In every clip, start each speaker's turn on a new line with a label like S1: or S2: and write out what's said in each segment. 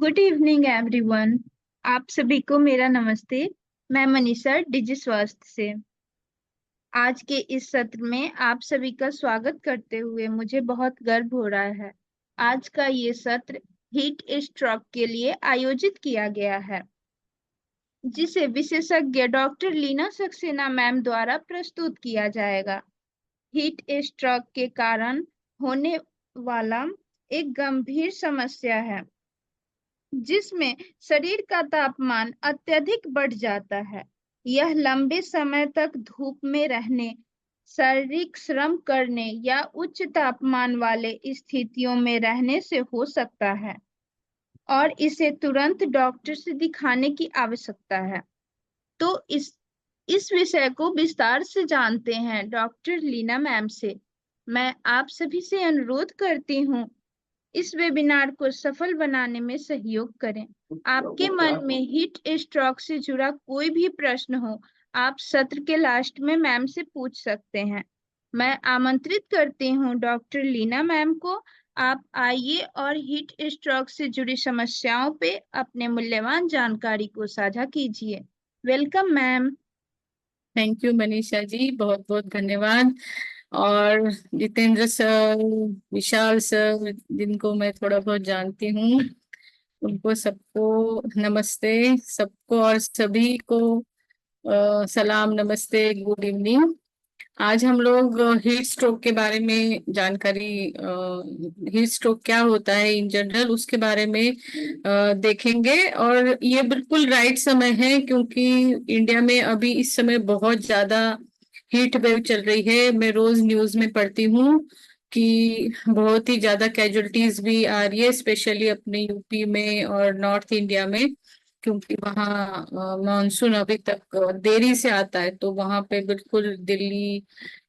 S1: Good evening everyone. आप सभी को मेरा नमस्ते। मैं मनीषा डिजि स्वास्थ्य से आज के इस सत्र में आप सभी का स्वागत करते हुए मुझे बहुत गर्व हो रहा है। आज का ये सत्र हीट स्ट्रोक के लिए आयोजित किया गया है, जिसे विशेषज्ञ डॉक्टर लीना सक्सेना मैम द्वारा प्रस्तुत किया जाएगा। हीट स्ट्रोक के कारण होने वाला एक गंभीर समस्या है, जिसमें शरीर का तापमान अत्यधिक बढ़ जाता है। यह लंबे समय तक धूप में रहने, शारीरिक श्रम करने या उच्च तापमान वाले स्थितियों में रहने से हो सकता है और इसे तुरंत डॉक्टर से दिखाने की आवश्यकता है। तो इस विषय को विस्तार से जानते हैं डॉक्टर लीना मैम से। मैं आप सभी से अनुरोध करती हूँ, इस वेबिनार को सफल बनाने में सहयोग करें। आपके मन में हीट स्ट्रोक से जुड़ा कोई भी प्रश्न हो, आप सत्र के लास्ट में मैम से पूछ सकते हैं। मैं आमंत्रित करती हूँ डॉक्टर लीना मैम को। आप आइए और हीट स्ट्रोक से जुड़ी समस्याओं पे अपने मूल्यवान जानकारी को साझा कीजिए। Welcome ma'am.
S2: Thank you Manisha ji, बहुत बहुत धन्यवाद। और जितेंद्र सर, विशाल सर, जिनको मैं थोड़ा बहुत जानती हूँ, उनको सबको नमस्ते। सबको और सभी को सलाम, नमस्ते, गुड इवनिंग। आज हम लोग हीट स्ट्रोक के बारे में जानकारी, हीट स्ट्रोक क्या होता है इन जनरल, उसके बारे में देखेंगे। और ये बिल्कुल राइट समय है, क्योंकि इंडिया में अभी इस समय बहुत ज्यादा हीट वेव चल रही है। मैं रोज न्यूज में पढ़ती हूँ कि बहुत ही ज्यादा कैजुअलिटीज भी आ रही है, स्पेशली अपने यूपी में और नॉर्थ इंडिया में, क्योंकि वहाँ मानसून अभी तक देरी से आता है। तो वहाँ पे बिल्कुल दिल्ली,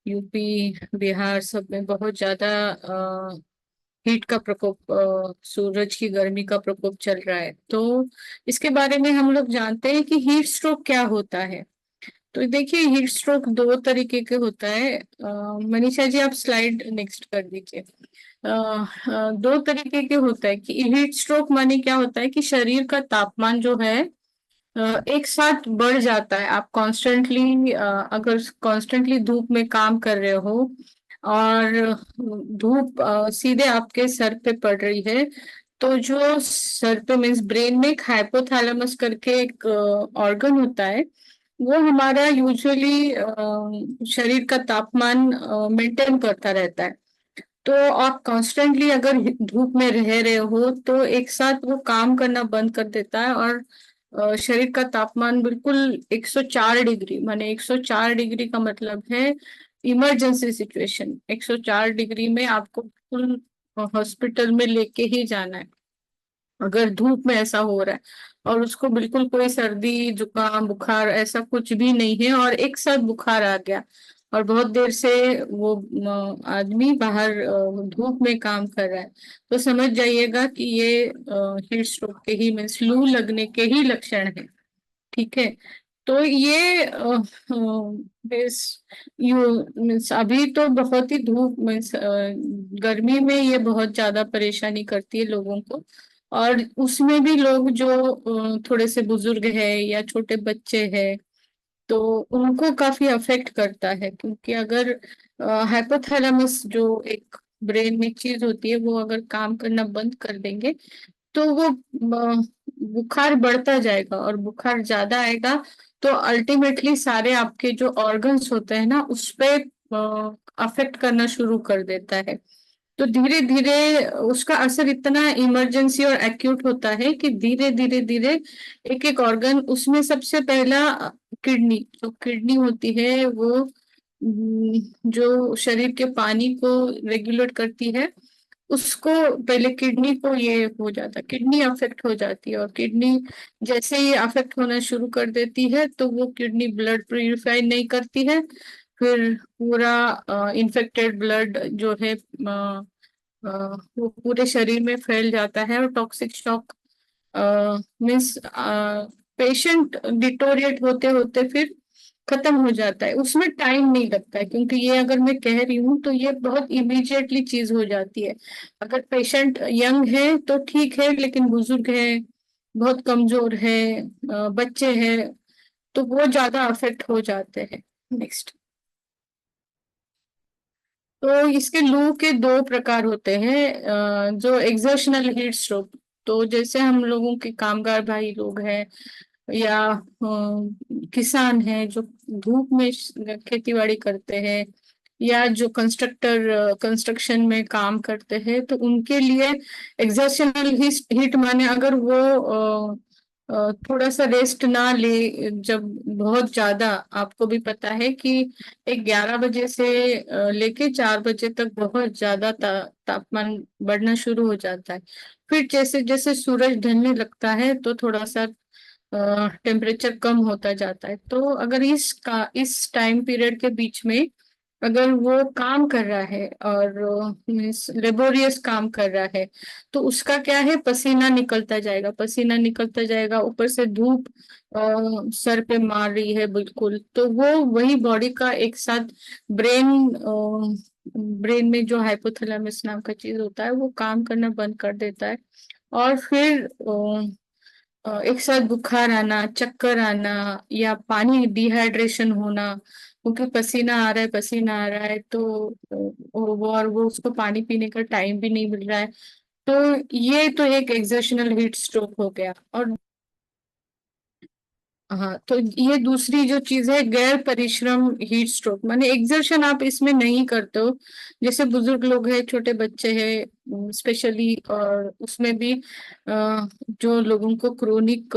S2: यूपी, बिहार सब में बहुत ज्यादा हीट का प्रकोप, सूरज की गर्मी का प्रकोप चल रहा है। तो इसके बारे में हम लोग जानते हैं कि हीट स्ट्रोक क्या होता है। तो देखिए, हीट स्ट्रोक दो तरीके के होता है। मनीषा जी, आप स्लाइड नेक्स्ट कर दीजिए। दो तरीके के होता है कि हीट स्ट्रोक माने क्या होता है कि शरीर का तापमान जो है एक साथ बढ़ जाता है। आप कॉन्स्टेंटली, अगर कॉन्स्टेंटली धूप में काम कर रहे हो और धूप सीधे आपके सर पे पड़ रही है, तो जो सर पे मीन्स ब्रेन में एक हाइपोथैलेमस करके एक ऑर्गन होता है, वो हमारा यूजुअली शरीर का तापमान मेंटेन करता रहता है। तो आप कॉन्स्टेंटली अगर धूप में रह रहे हो तो एक साथ वो काम करना बंद कर देता है, और शरीर का तापमान बिल्कुल 104 डिग्री, माने 104 डिग्री का मतलब है इमरजेंसी सिचुएशन। 104 डिग्री में आपको बिल्कुल हॉस्पिटल में लेके ही जाना है, अगर धूप में ऐसा हो रहा है। और उसको बिल्कुल कोई सर्दी, जुकाम, बुखार ऐसा कुछ भी नहीं है, और एक साथ बुखार आ गया और बहुत देर से वो आदमी बाहर धूप में काम कर रहा है, तो समझ जाइएगा कि ये हीट स्ट्रोक के ही, मीन्स लू लगने के ही लक्षण है। ठीक है। तो ये बेस यू मीन्स अभी तो बहुत ही धूप, मीन्स गर्मी में ये बहुत ज्यादा परेशानी करती है लोगों को। और उसमें भी लोग जो थोड़े से बुजुर्ग है या छोटे बच्चे हैं, तो उनको काफी अफेक्ट करता है, क्योंकि अगर हाइपोथैलेमस जो एक ब्रेन में चीज होती है, वो अगर काम करना बंद कर देंगे तो वो बुखार बढ़ता जाएगा, और बुखार ज्यादा आएगा तो अल्टीमेटली सारे आपके जो ऑर्गन्स होते हैं ना, उस पे अफेक्ट करना शुरू कर देता है। तो धीरे धीरे उसका असर इतना इमरजेंसी और एक्यूट होता है कि धीरे धीरे धीरे एक एक ऑर्गन, उसमें सबसे पहला किडनी, जो किडनी होती है वो जो शरीर के पानी को रेगुलेट करती है, उसको पहले किडनी को ये हो जाता है, किडनी अफेक्ट हो जाती है। और किडनी जैसे ही अफेक्ट होना शुरू कर देती है, तो वो किडनी ब्लड प्यूरिफाई नहीं करती है। फिर पूरा इन्फेक्टेड ब्लड जो है वो पूरे शरीर में फैल जाता है, और toxic shock means patient deteriorate होते होते फिर खत्म हो जाता है, उसमें टाइम नहीं लगता है, क्योंकि ये अगर मैं कह रही हूँ तो ये बहुत इमीडिएटली चीज हो जाती है। अगर पेशेंट यंग है तो ठीक है, लेकिन बुजुर्ग है, बहुत कमजोर है, बच्चे हैं, तो वो ज्यादा अफेक्ट हो जाते हैं। नेक्स्ट। तो इसके लू के दो प्रकार होते हैं, जो एक्सर्शनल हीट स्ट्रोक। तो जैसे हम लोगों के कामगार भाई लोग हैं, या किसान हैं जो धूप में खेती बाड़ी करते हैं, या जो कंस्ट्रक्शन में काम करते हैं, तो उनके लिए एक्सर्शनल हीट माने अगर वो थोड़ा सा रेस्ट ना ले, जब बहुत ज्यादा, आपको भी पता है कि एक 11 बजे से लेके 4 बजे तक बहुत ज्यादा तापमान बढ़ना शुरू हो जाता है। फिर जैसे जैसे सूरज ढलने लगता है तो थोड़ा सा टेम्परेचर कम होता जाता है। तो अगर इस टाइम पीरियड के बीच में अगर वो काम कर रहा है और लेबोरियस काम कर रहा है, तो उसका क्या है, पसीना निकलता जाएगा, पसीना निकलता जाएगा, ऊपर से धूप सर पे मार रही है बिल्कुल, तो वो वही बॉडी का एक साथ ब्रेन ब्रेन में जो हाइपोथैलेमस नाम का चीज होता है वो काम करना बंद कर देता है। और फिर एक साथ बुखार आना, चक्कर आना, या पानी डिहाइड्रेशन होना, क्योंकि पसीना आ रहा है, पसीना आ रहा है, तो वो उसको पानी पीने का टाइम भी नहीं मिल रहा है। तो ये तो एक एक्सर्शनल हीट स्ट्रोक हो गया। और हाँ, तो ये दूसरी जो चीज है, गैर परिश्रम हीट स्ट्रोक, माने एक्सर्शन आप इसमें नहीं करते हो, जैसे बुजुर्ग लोग हैं, छोटे बच्चे हैं स्पेशली, और उसमें भी जो लोगों को क्रोनिक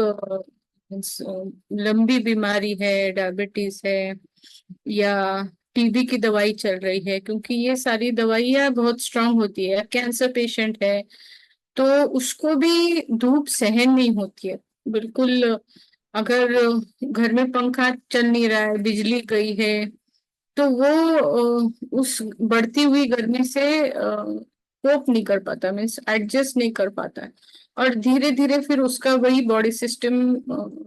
S2: लंबी बीमारी है, डायबिटीज है, या टीबी की दवाई चल रही है, क्योंकि ये सारी दवाइयाँ बहुत स्ट्रांग होती है, कैंसर पेशेंट है, तो उसको भी धूप सहन नहीं होती है बिल्कुल। अगर घर में पंखा चल नहीं रहा है, बिजली गई है, तो वो उस बढ़ती हुई गर्मी से कोप नहीं कर पाता, मीन्स एडजस्ट नहीं कर पाता है, और धीरे धीरे फिर उसका वही बॉडी सिस्टम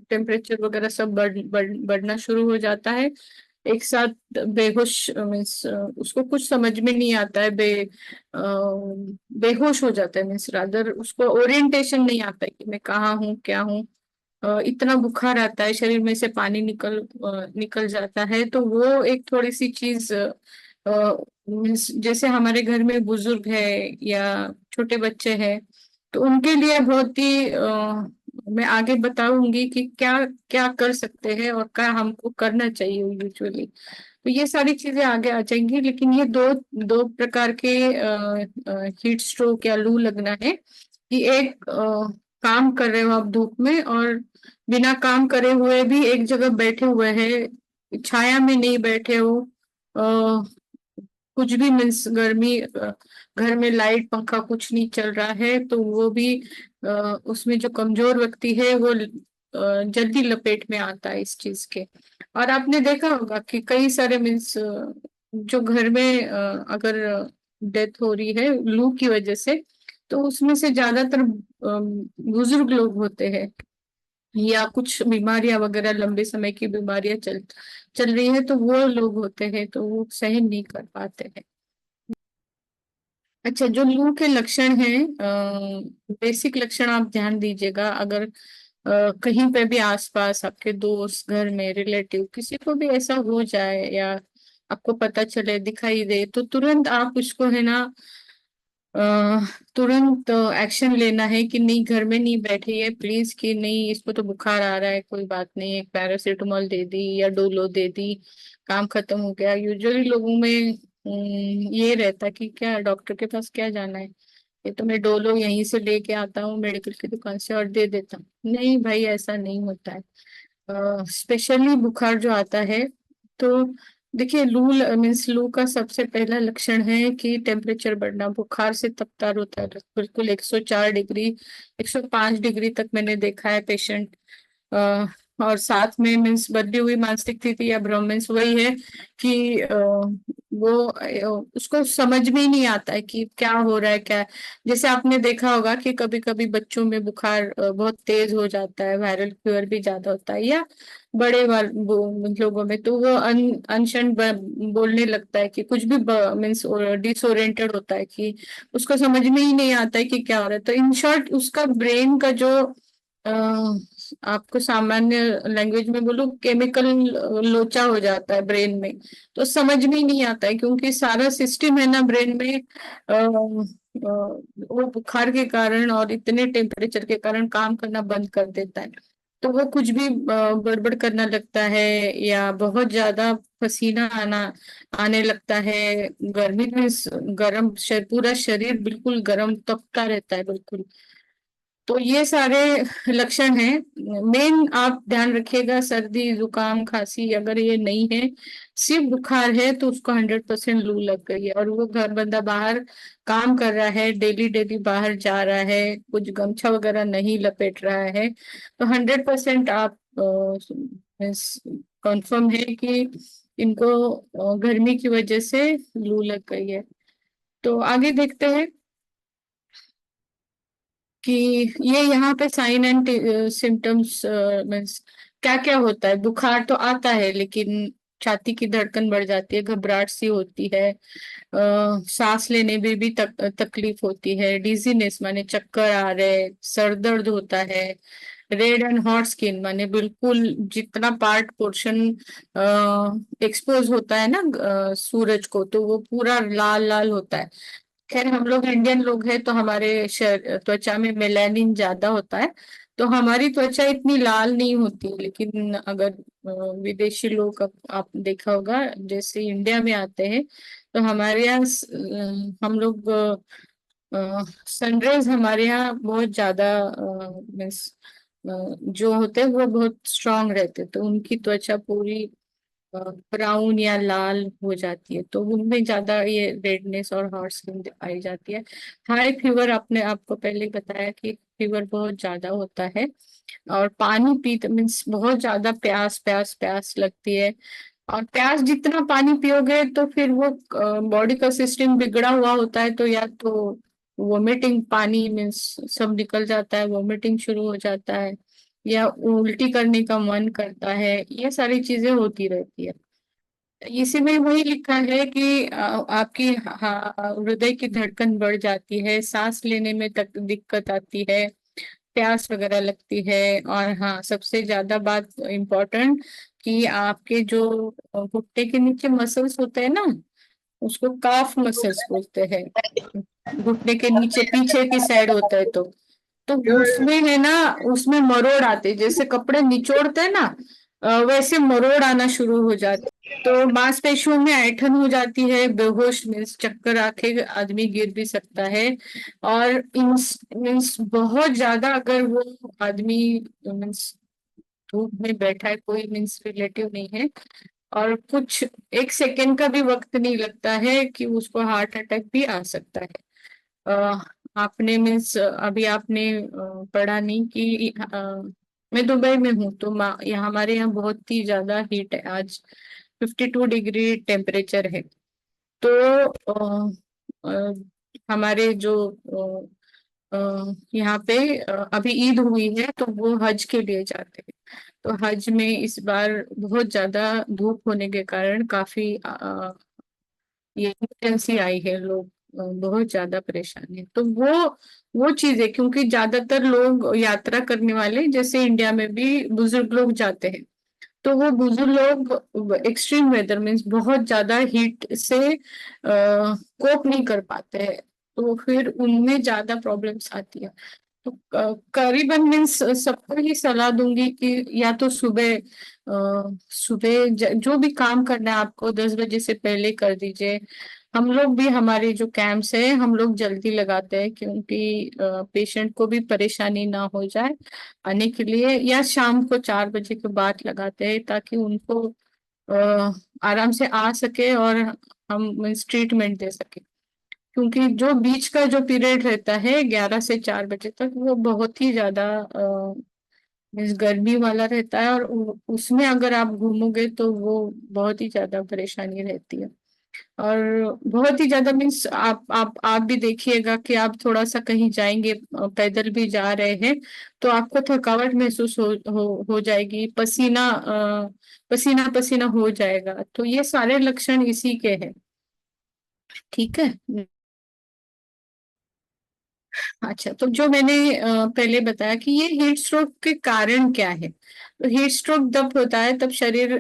S2: टेम्परेचर वगैरह सब बढ़ना शुरू हो जाता है एक साथ। बेहोश मीन्स उसको कुछ समझ में नहीं आता है, बेहोश हो जाता है, मीन्स रादर उसको ओरिएंटेशन नहीं आता है कि मैं कहाँ हूँ, क्या हूँ। इतना बुखार आता है, शरीर में से पानी निकल जाता है, तो वो एक थोड़ी सी चीज जैसे हमारे घर में बुजुर्ग है या छोटे बच्चे हैं, तो उनके लिए बहुत ही मैं आगे बताऊंगी कि क्या क्या कर सकते हैं और क्या हमको करना चाहिए यूजुअली। तो ये सारी चीजें आगे आ जाएंगी, लेकिन ये दो दो प्रकार के हीट स्ट्रोक या लू लगना है, कि एक काम कर रहे हो आप धूप में, और बिना काम करे हुए भी एक जगह बैठे हुए हैं, छाया में नहीं बैठे हो, कुछ भी मीन्स गर्मी, घर में लाइट पंखा कुछ नहीं चल रहा है, तो वो भी उसमें जो कमजोर व्यक्ति है वो जल्दी लपेट में आता है इस चीज के। और आपने देखा होगा कि कई सारे मीन्स जो घर में अगर डेथ हो रही है लू की वजह से, तो उसमें से ज्यादातर बुजुर्ग लोग होते हैं, या कुछ बीमारियां वगैरह, लंबे समय की बीमारियां चल चल रही है, तो वो लोग होते हैं, तो वो सहन नहीं कर पाते हैं। अच्छा, जो लू के लक्षण हैं, बेसिक लक्षण आप ध्यान दीजिएगा। अगर कहीं पे भी आसपास आपके दोस्त, घर में रिलेटिव किसी को भी ऐसा हो जाए, या आपको पता चले, दिखाई दे, तो तुरंत आप उसको है ना अ, तुरंत एक्शन लेना है कि नहीं, घर में नहीं बैठी है प्लीज, कि नहीं इसको तो बुखार आ रहा है, कोई बात नहीं, एक पैरासीटामोल दे दी या डोलो दे दी, काम खत्म हो गया। यूजुअली लोगों में ये रहता कि क्या डॉक्टर के पास क्या जाना है, ये तो मैं डोलो यहीं से लेके आता हूँ मेडिकल की दुकान से और दे देता हूँ। नहीं भाई, ऐसा नहीं होता है। स्पेशली बुखार जो आता है, तो देखिए, लू मीन्स लू का सबसे पहला लक्षण है कि टेम्परेचर बढ़ना, बुखार से तपतार होता है बिल्कुल, 104 डिग्री, 105 डिग्री तक मैंने देखा है पेशेंट। और साथ में मीन्स बदली हुई मानसिक स्थिति या भ्रम, मीन्स वही है कि वो उसको समझ में ही नहीं आता है कि क्या हो रहा है क्या है। जैसे आपने देखा होगा कि कभी कभी बच्चों में बुखार बहुत तेज हो जाता है, वायरल फीवर भी ज्यादा होता है, या बड़े लोगों में तो वो अनशन बोलने लगता है कि कुछ भी मीन्स डिसोरिएंटेड होता है, कि उसको समझ में ही नहीं आता है कि क्या हो रहा है। तो इन शॉर्ट उसका ब्रेन का जो अ, आपको सामान्य लैंग्वेज में बोलूं, केमिकल लोचा हो जाता है ब्रेन में। तो समझ में ही नहीं आता है, क्योंकि सारा सिस्टम है ना ब्रेन में वो बुखार के कारण और इतने टेम्परेचर के कारण काम करना बंद कर देता है। तो वो कुछ भी गड़बड़ करना लगता है, या बहुत ज्यादा पसीना आने लगता है। गर्मी में गर्म पूरा शरीर बिल्कुल गर्म तपता रहता है बिल्कुल। तो ये सारे लक्षण हैं। मेन आप ध्यान रखिएगा, सर्दी जुकाम खांसी अगर ये नहीं है, सिर्फ बुखार है, तो उसको 100% लू लग गई है, और वो घर बंदा बाहर काम कर रहा है, डेली डेली बाहर जा रहा है, कुछ गमछा वगैरह नहीं लपेट रहा है, तो 100% आप कंफर्म है कि इनको गर्मी की वजह से लू लग गई है। तो आगे देखते हैं कि ये यहाँ पे साइन एंड सिम्टम्स मीन्स क्या क्या होता है। बुखार तो आता है, लेकिन छाती की धड़कन बढ़ जाती है, घबराहट सी होती है, सांस लेने में भी तकलीफ होती है, डिजीनेस माने चक्कर आ रहे, सर दर्द होता है, रेड एंड हॉट स्किन माने बिल्कुल जितना पार्ट पोर्शन एक्सपोज होता है ना सूरज को, तो वो पूरा लाल लाल होता है। खैर हम लोग इंडियन लोग हैं, तो हमारे त्वचा में मेलानिन ज्यादा होता है, तो हमारी त्वचा इतनी लाल नहीं होती। लेकिन अगर विदेशी लोग, आप देखा होगा जैसे इंडिया में आते हैं, तो हमारे यहाँ हम लोग सनराइज हमारे यहाँ बहुत ज्यादा मीन्स जो होते हैं वो बहुत स्ट्रांग रहते हैं, तो उनकी त्वचा पूरी ब्राउन या लाल हो जाती है, तो उनमें ज्यादा ये रेडनेस और हॉट स्किन पाई जाती है। हाई फीवर, आपने आपको पहले ही बताया कि फीवर बहुत ज्यादा होता है, और पानी पी मीन्स बहुत ज्यादा प्यास प्यास प्यास लगती है। और प्यास जितना पानी पियोगे तो फिर वो बॉडी का सिस्टम बिगड़ा हुआ होता है, तो या तो वोमिटिंग, पानी मीन्स सब निकल जाता है, वोमिटिंग शुरू हो जाता है, या उल्टी करने का मन करता है, ये सारी चीजें होती रहती है। इसी में वही लिखा है कि आपकी हृदय की धड़कन बढ़ जाती है, सांस लेने में तक दिक्कत आती है, प्यास वगैरह लगती है, और हाँ सबसे ज्यादा बात इम्पोर्टेंट, कि आपके जो घुटने के नीचे मसल्स होते हैं ना, उसको काफ मसल्स बोलते हैं, घुटने के नीचे पीछे की साइड होता है, तो उसमें है ना, उसमें मरोड़ आते, जैसे कपड़े निचोड़ते हैं ना, वैसे मरोड़ आना शुरू हो जाते। तो मांसपेशियों में ऐंठन हो जाती है, बेहोश मीन्स चक्कर आके आदमी गिर भी सकता है। और मीन्स बहुत ज्यादा अगर वो आदमी मीन्स धूप में बैठा है, कोई मीन्स रिलेटिव नहीं है, और कुछ एक सेकेंड का भी वक्त नहीं लगता है कि उसको हार्ट अटैक भी आ सकता है। अ, आपने मीन्स अभी आपने पढ़ा नहीं कि मैं दुबई में हूँ, तो यहाँ हमारे यहाँ बहुत ही ज्यादा हीट है आज, 52 डिग्री टेम्परेचर है। तो अ, हमारे जो यहाँ पे अभी ईद हुई है, तो वो हज के लिए जाते हैं। तो हज में इस बार बहुत ज्यादा धूप होने के कारण काफी ये इमरजेंसी आई है, लोग बहुत ज्यादा परेशान है। तो वो चीज है, क्योंकि ज्यादातर लोग यात्रा करने वाले जैसे इंडिया में भी बुजुर्ग लोग जाते हैं, तो वो बुजुर्ग लोग एक्सट्रीम वेदर मीन्स बहुत ज्यादा हीट से कोप नहीं कर पाते हैं, तो फिर उनमें ज्यादा प्रॉब्लम्स आती है। तो करीबन मीन्स सबको ही सलाह दूंगी कि या तो सुबह जो भी काम करना है आपको 10 बजे से पहले कर दीजिए। हम लोग भी, हमारे जो कैंप्स है हम लोग जल्दी लगाते हैं, क्योंकि पेशेंट को भी परेशानी ना हो जाए आने के लिए, या शाम को 4 बजे के बाद लगाते हैं, ताकि उनको अ, आराम से आ सके और हम मीन्स ट्रीटमेंट दे सके। क्योंकि जो बीच का जो पीरियड रहता है 11 से 4 बजे तक, वो बहुत ही ज्यादा मीन्स गर्मी वाला रहता है, और उसमें अगर आप घूमोगे तो वो बहुत ही ज्यादा परेशानी रहती है। और बहुत ही ज्यादा मीन्स आप भी देखिएगा कि आप थोड़ा सा कहीं जाएंगे, पैदल भी जा रहे हैं, तो आपको थकावट महसूस हो जाएगी, पसीना पसीना हो जाएगा। तो ये सारे लक्षण इसी के हैं। ठीक है। अच्छा, तो जो मैंने पहले बताया कि ये हीट स्ट्रोक के कारण क्या है। तो हीट स्ट्रोक जब होता है तब शरीर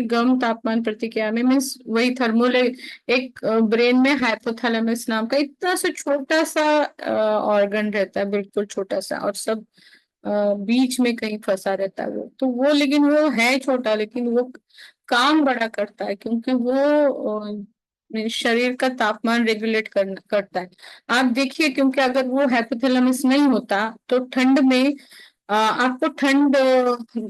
S2: गर्म तापमान प्रतिक्रिया में मीन्स वही थर्मल, एक ब्रेन में हाइपोथैलेमस नाम का इतना सा छोटा सा ऑर्गन रहता है, बिल्कुल छोटा सा, और सब बीच में कहीं फंसा रहता है वो। तो वो, लेकिन वो है छोटा, लेकिन वो काम बड़ा करता है, क्योंकि वो शरीर का तापमान रेगुलेट करता है। आप देखिए, क्योंकि अगर वो हाइपोथैलेमस नहीं होता तो ठंड में आपको ठंड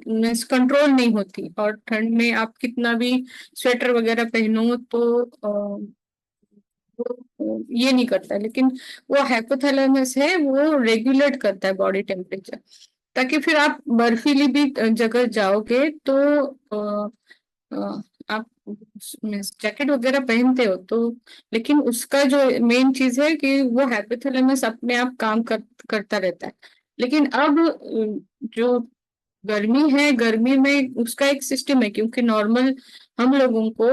S2: मीन्स कंट्रोल नहीं होती, और ठंड में आप कितना भी स्वेटर वगैरह पहनो तो वो ये नहीं करता। लेकिन वो हाइपोथैलेमस है, वो रेगुलेट करता है बॉडी टेम्परेचर, ताकि फिर आप बर्फीली भी जगह जाओगे तो आप जैकेट वगैरह पहनते हो तो, लेकिन उसका जो मेन चीज है कि वो हाइपोथैलेमस अपने आप काम करता रहता है। लेकिन अब जो गर्मी है, गर्मी में उसका एक सिस्टम है, क्योंकि नॉर्मल हम लोगों को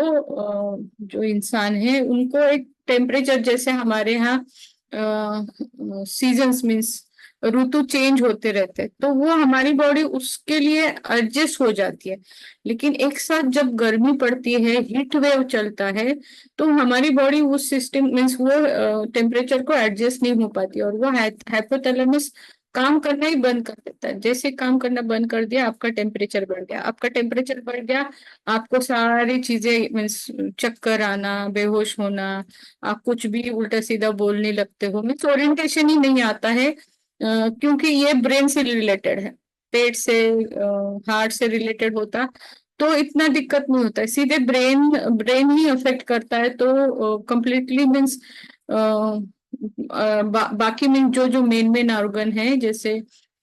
S2: जो इंसान है उनको एक टेम्परेचर, जैसे हमारे यहाँ सीजन्स मीन्स ऋतु चेंज होते रहते हैं, तो वो हमारी बॉडी उसके लिए एडजस्ट हो जाती है। लेकिन एक साथ जब गर्मी पड़ती है, हीट वेव चलता है, तो हमारी बॉडी उस सिस्टम मीन्स वो टेम्परेचर को एडजस्ट नहीं हो पाती, और वो हाइपोथैलेमस काम करना ही बंद कर देता है। जैसे काम करना बंद कर दिया, आपका टेम्परेचर बढ़ गया, आपका टेम्परेचर बढ़ गया, आपको सारी चीजें मीन्स चक्कर आना, बेहोश होना, आप कुछ भी उल्टा सीधा बोलने लगते हो, मीन्स ओरिएंटेशन ही नहीं आता है, क्योंकि ये ब्रेन से रिलेटेड है, पेट से हार्ट से रिलेटेड होता तो इतना दिक्कत नहीं होता है, सीधे ब्रेन ब्रेन ही अफेक्ट करता है, तो कंप्लीटली मीन्स बाकी में जो मेन मेन ऑर्गन है, जैसे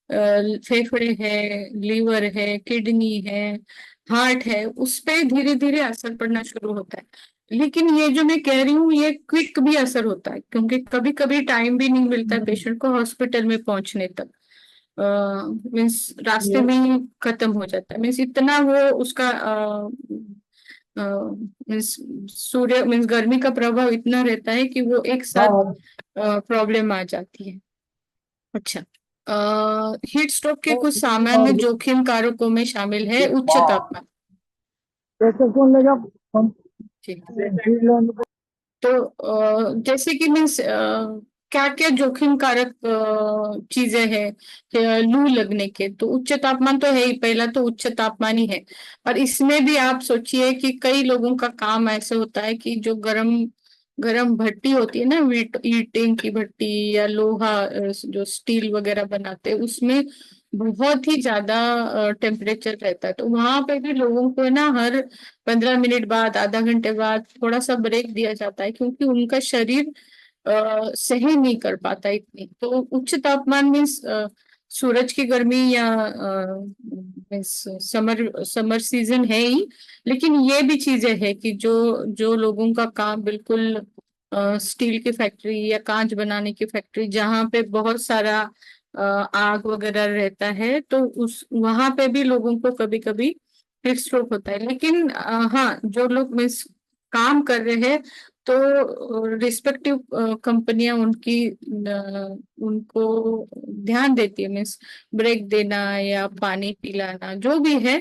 S2: फेफड़े है, लीवर है, किडनी है, हार्ट है, उस पे धीरे धीरे असर पड़ना शुरू होता है। लेकिन ये जो मैं कह रही हूँ, ये क्विक भी असर होता है, क्योंकि कभी कभी टाइम भी नहीं मिलता है पेशेंट को हॉस्पिटल में पहुंचने तक, मीन्स रास्ते में ही खत्म हो जाता है, मीन्स इतना वो उसका मीन्स सूर्य मीन्स गर्मी का प्रभाव इतना रहता है कि वो एक साथ प्रॉब्लम आ जाती है। अच्छा, हीट स्ट्रोक के कुछ सामान्य जोखिम कारकों में शामिल है उच्च तापमान। ठीक है। तो जैसे कि मीन्स क्या क्या जोखिम कारक चीजें हैं कि लू लगने के, तो उच्च तापमान तो है ही, पहला तो उच्च तापमान ही है। और इसमें भी आप सोचिए कि कई लोगों का काम ऐसे होता है कि जो गरम गरम भट्टी होती है ना, ईंटें की भट्टी या लोहा, जो स्टील वगैरह बनाते हैं, उसमें बहुत ही ज्यादा टेम्परेचर रहता है, तो वहां पे भी लोगों को ना हर 15 मिनट बाद, आधा घंटे बाद थोड़ा सा ब्रेक दिया जाता है, क्योंकि उनका शरीर सहन नहीं कर पाता इतनी। तो उच्च तापमान मीन्स सूरज की गर्मी या समर समर सीजन है ही, लेकिन ये भी चीजें है कि जो जो लोगों का काम बिल्कुल स्टील की फैक्ट्री या कांच बनाने की फैक्ट्री, जहाँ पे बहुत सारा आग वगैरह रहता है, तो उस वहां पे भी लोगों को कभी कभी हीट स्ट्रोक होता है। लेकिन हाँ, जो लोग मिस काम कर रहे हैं, तो रिस्पेक्टिव कंपनियां उनको ध्यान देती है, मीन्स ब्रेक देना या पानी पिलाना जो भी है,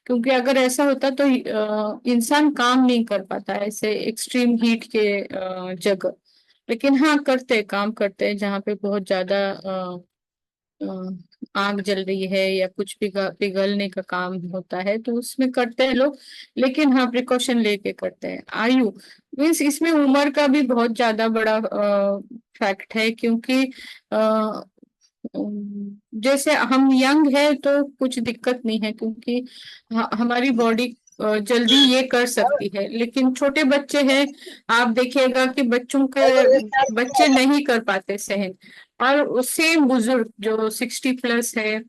S2: क्योंकि अगर ऐसा होता तो इंसान काम नहीं कर पाता ऐसे एक्सट्रीम हीट के जगह। लेकिन हाँ, करते काम करते हैं जहाँ पे बहुत ज्यादा अ, आग जल रही है या कुछ पिघलने का काम होता है, तो उसमें करते हैं लोग। लेकिन हाँ, प्रिकॉशन लेके करते हैं। आयु मीन्स इसमें उम्र का भी बहुत ज्यादा बड़ा फैक्ट है, क्योंकि जैसे हम यंग है तो कुछ दिक्कत नहीं है, क्योंकि हमारी बॉडी जल्दी ये कर सकती है। लेकिन छोटे बच्चे हैं, आप देखिएगा कि बच्चे नहीं कर पाते सहन। और सेम बुजुर्ग जो 60 प्लस है,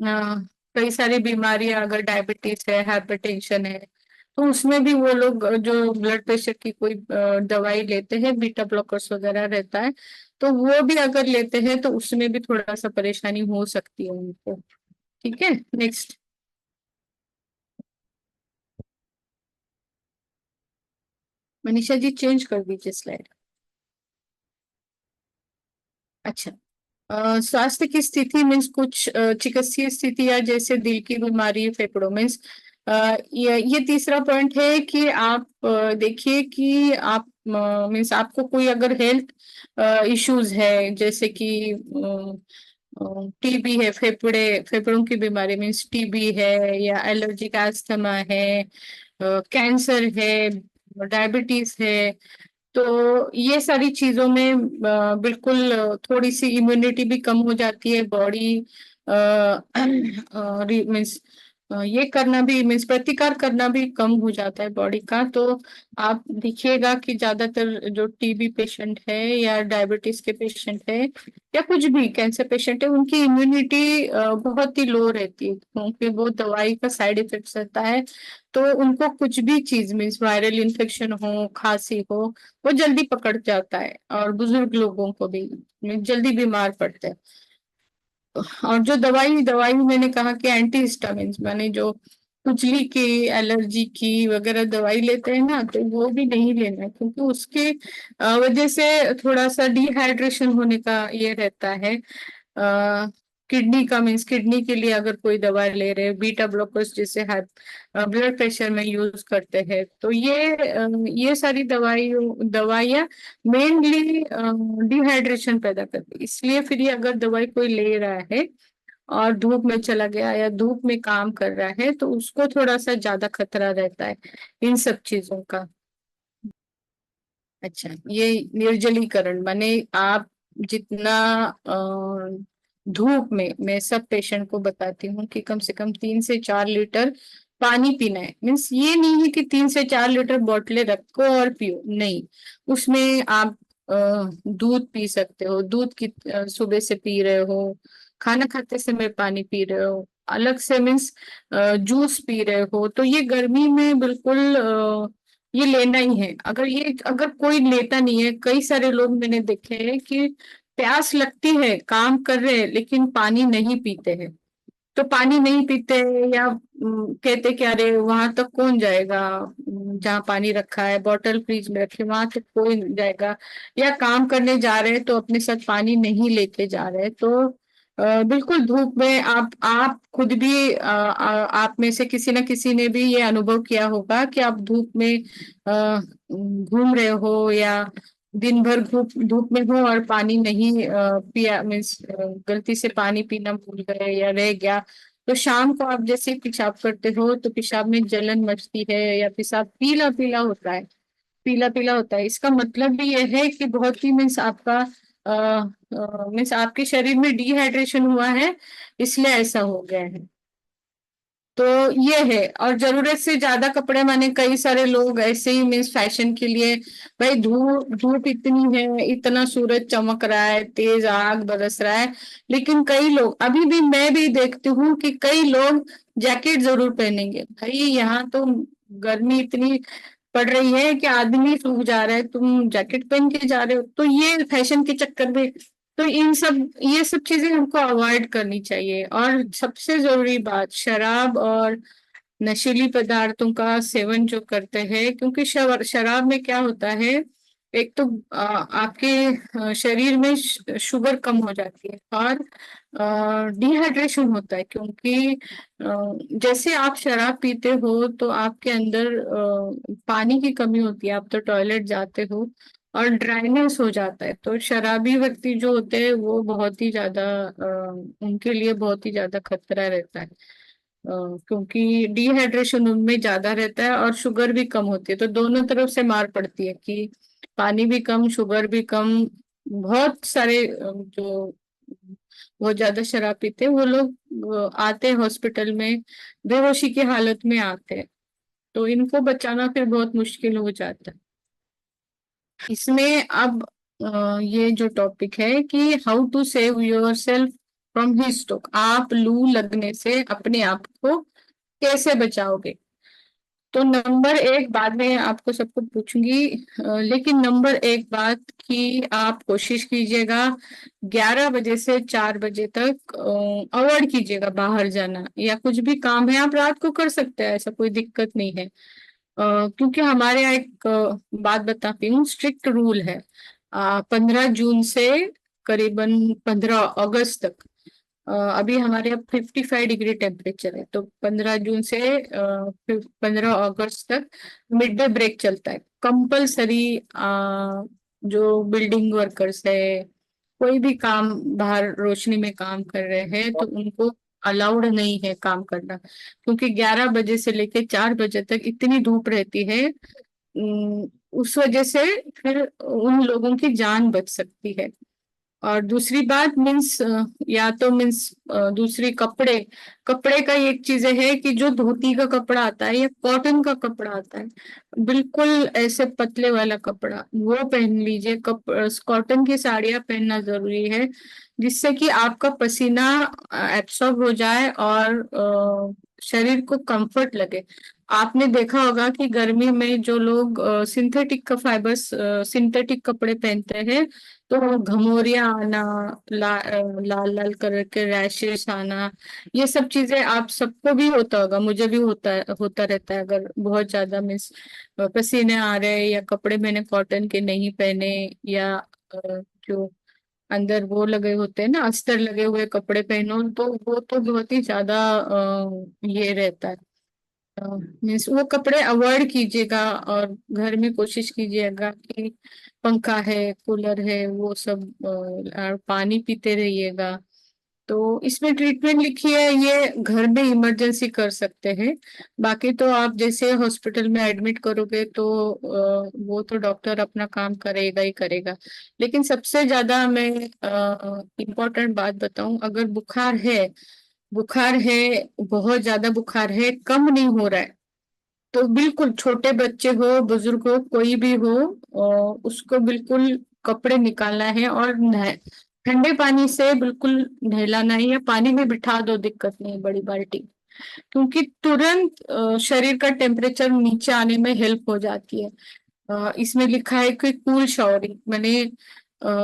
S2: कई सारी बीमारियां, अगर डायबिटीज है, हाइपरटेंशन है, तो उसमें भी वो लोग जो ब्लड प्रेशर की कोई दवाई लेते हैं, बीटा ब्लॉकर्स वगैरह रहता है, तो वो भी अगर लेते हैं तो उसमें भी थोड़ा सा परेशानी हो सकती है उनको। ठीक है, नेक्स्ट। मनीषा जी चेंज कर दीजिए स्लाइड। अच्छा। स्वास्थ्य की स्थिति मीन्स कुछ चिकित्सीय स्थितियां जैसे दिल की बीमारी, फेफड़ों मीन्स ये तीसरा पॉइंट है कि आप देखिए कि आप मीन्स आपको कोई अगर हेल्थ इश्यूज है, जैसे कि टीबी है, फेफड़ों की बीमारी मीन्स टीबी है, या एलर्जिक अस्थमा है, कैंसर है, डायबिटीज है, तो ये सारी चीजों में बिल्कुल थोड़ी सी इम्यूनिटी भी कम हो जाती है, बॉडी मीन्स ये करना भी मीन्स प्रतिकार करना भी कम हो जाता है बॉडी का। तो आप देखिएगा कि ज्यादातर जो टीबी पेशेंट है या डायबिटीज के पेशेंट है या कुछ भी कैंसर पेशेंट है, उनकी इम्यूनिटी बहुत ही लो रहती है, क्योंकि वो दवाई का साइड इफेक्ट रहता है। तो उनको कुछ भी चीज मीन्स वायरल इन्फेक्शन हो, खांसी हो, वो जल्दी पकड़ जाता है, और बुजुर्ग लोगों को भी जल्दी बीमार पड़ते हैं। और जो दवाई दवाई मैंने कहा कि एंटी हिस्टामिन माने जो खुजली की, एलर्जी की वगैरह दवाई लेते हैं ना, तो वो भी नहीं लेना है, क्योंकि उसके वजह से थोड़ा सा डिहाइड्रेशन होने का ये रहता है। किडनी का मीन्स किडनी के लिए अगर कोई दवा ले रहे हैं, बीटा ब्लॉकर्स जिसे ब्लड प्रेशर में यूज करते हैं, तो ये सारी दवाइयाँ मेनली डिहाइड्रेशन पैदा करती है। इसलिए फिर ये अगर दवाई कोई ले रहा है और धूप में चला गया या धूप में काम कर रहा है, तो उसको थोड़ा सा ज्यादा खतरा रहता है इन सब चीजों का। अच्छा, ये निर्जलीकरण माने आप जितना धूप में, मैं सब पेशेंट को बताती हूँ कि कम से कम 3 से 4 लीटर पानी पीना है। मीन्स ये नहीं है कि 3 से 4 लीटर बोतलें रखो और पियो, नहीं। उसमें आप दूध पी सकते हो, दूध की सुबह से पी रहे हो, खाना खाते समय पानी पी रहे हो, अलग से मीन्स जूस पी रहे हो, तो ये गर्मी में बिल्कुल ये लेना ही है। अगर कोई लेता नहीं है, कई सारे लोग मैंने देखे हैं कि प्यास लगती है, काम कर रहे हैं, लेकिन पानी नहीं पीते हैं। तो पानी नहीं पीते हैं या कहते कि अरे वहां तक कौन जाएगा, जहाँ पानी रखा है, बॉटल फ्रिज में रखी वहां तक कौन जाएगा, या काम करने जा रहे हैं तो अपने साथ पानी नहीं लेके जा रहे, तो बिल्कुल धूप में आप खुद भी आप में से किसी न किसी ने भी ये अनुभव किया होगा कि आप धूप में घूम रहे हो, या दिन भर धूप धूप में हो और पानी नहीं पिया, मीन्स गलती से पानी पीना भूल गए या रह गया, तो शाम को आप जैसे पेशाब करते हो तो पेशाब में जलन मचती है, या पेशाब पीला पीला होता है, पीला पीला होता है। इसका मतलब भी यह है कि बहुत ही मीन्स आपका मीन्स आपके शरीर में डिहाइड्रेशन हुआ है, इसलिए ऐसा हो गया है। तो ये है। और जरूरत से ज्यादा कपड़े, माने कई सारे लोग ऐसे ही मीन्स फैशन के लिए, भाई धूप धूप इतनी है, इतना सूरज चमक रहा है, तेज आग बरस रहा है, लेकिन कई लोग, अभी भी मैं भी देखती हूँ कि कई लोग जैकेट जरूर पहनेंगे। भाई यहाँ तो गर्मी इतनी पड़ रही है कि आदमी सूख जा रहा है, तुम जैकेट पहन के जा रहे हो, तो ये फैशन के चक्कर में, तो ये सब चीजें हमको अवॉइड करनी चाहिए। और सबसे जरूरी बात, शराब और नशीली पदार्थों का सेवन जो करते हैं, क्योंकि शराब में क्या होता है, एक तो आपके शरीर में शुगर कम हो जाती है, और डिहाइड्रेशन होता है, क्योंकि जैसे आप शराब पीते हो तो आपके अंदर पानी की कमी होती है, आप तो टॉयलेट जाते हो और ड्राइनेस हो जाता है। तो शराबी व्यक्ति जो होते हैं वो बहुत ही ज्यादा उनके लिए बहुत ही ज्यादा खतरा रहता है, क्योंकि डिहाइड्रेशन उनमें ज्यादा रहता है और शुगर भी कम होती है, तो दोनों तरफ से मार पड़ती है कि पानी भी कम, शुगर भी कम। बहुत सारे जो बहुत ज्यादा शराब पीते हैं वो लोग आते हैं हॉस्पिटल में, बेहोशी की हालत में आते हैं, तो इनको बचाना फिर बहुत मुश्किल हो जाता है। इसमें अब ये जो टॉपिक है कि how to save yourself from heat stroke, आप लू लगने से अपने आप को कैसे बचाओगे। तो नंबर एक बाद में आपको सबको पूछूंगी, लेकिन नंबर एक बात कि आप कोशिश कीजिएगा 11 बजे से 4 बजे तक अवॉइड कीजिएगा बाहर जाना, या कुछ भी काम है आप रात को कर सकते हैं, ऐसा कोई दिक्कत नहीं है। क्योंकि हमारे यहाँ एक बात बताती हूँ, स्ट्रिक्ट रूल है। 15 जून से करीबन 15 अगस्त तक, अभी हमारे यहाँ 55 डिग्री टेम्परेचर है, तो 15 जून से 15 अगस्त तक मिड डे ब्रेक चलता है कंपलसरी। जो बिल्डिंग वर्कर्स है, कोई भी काम बाहर रोशनी में काम कर रहे हैं, तो उनको अलाउड नहीं है काम करना, क्योंकि 11 बजे से लेके 4 बजे तक इतनी धूप रहती है। उस वजह से फिर उन लोगों की जान बच सकती है। और दूसरी बात मीन्स, या तो मीन्स दूसरी कपड़े, कपड़े का एक चीज है कि जो धोती का कपड़ा आता है या कॉटन का कपड़ा आता है, बिल्कुल ऐसे पतले वाला कपड़ा वो पहन लीजिए। कॉटन की साड़ियां पहनना जरूरी है, जिससे कि आपका पसीना एब्सॉर्ब हो जाए और शरीर को कंफर्ट लगे। आपने देखा होगा कि गर्मी में जो लोग सिंथेटिक का फाइबर्स, सिंथेटिक कपड़े पहनते हैं, तो घमौरियां आना, लाल लाल कलर के रैशेस आना, ये सब चीजें आप सबको भी होता होगा, मुझे भी होता रहता है। अगर बहुत ज्यादा मिस पसीने आ रहे हैं, या कपड़े मैंने कॉटन के नहीं पहने, या जो अंदर वो लगे होते हैं ना, अस्तर लगे हुए कपड़े पहनो, तो वो तो बहुत ही ज्यादा ये रहता है। मीन्स वो कपड़े अवॉइड कीजिएगा, और घर में कोशिश कीजिएगा कि पंखा है, कूलर है, वो सब, और पानी पीते रहिएगा। तो इसमें ट्रीटमेंट लिखी है, ये घर में इमरजेंसी कर सकते हैं। बाकी तो आप जैसे हॉस्पिटल में एडमिट करोगे तो वो तो डॉक्टर अपना काम करेगा ही करेगा। लेकिन सबसे ज्यादा मैं इम्पोर्टेंट बात बताऊं, अगर बुखार है, बुखार है, बहुत ज्यादा बुखार है, कम नहीं हो रहा है, तो बिल्कुल छोटे बच्चे हो, बुजुर्ग हो, कोई भी हो, उसको बिल्कुल कपड़े निकालना है, और ठंडे पानी से बिल्कुल नहलाना है, या पानी में बिठा दो, दिक्कत नहीं है, बड़ी बाल्टी। क्योंकि तुरंत शरीर का टेम्परेचर नीचे आने में हेल्प हो जाती है। इसमें लिखा है कि कूल शॉवरिंग, मैंने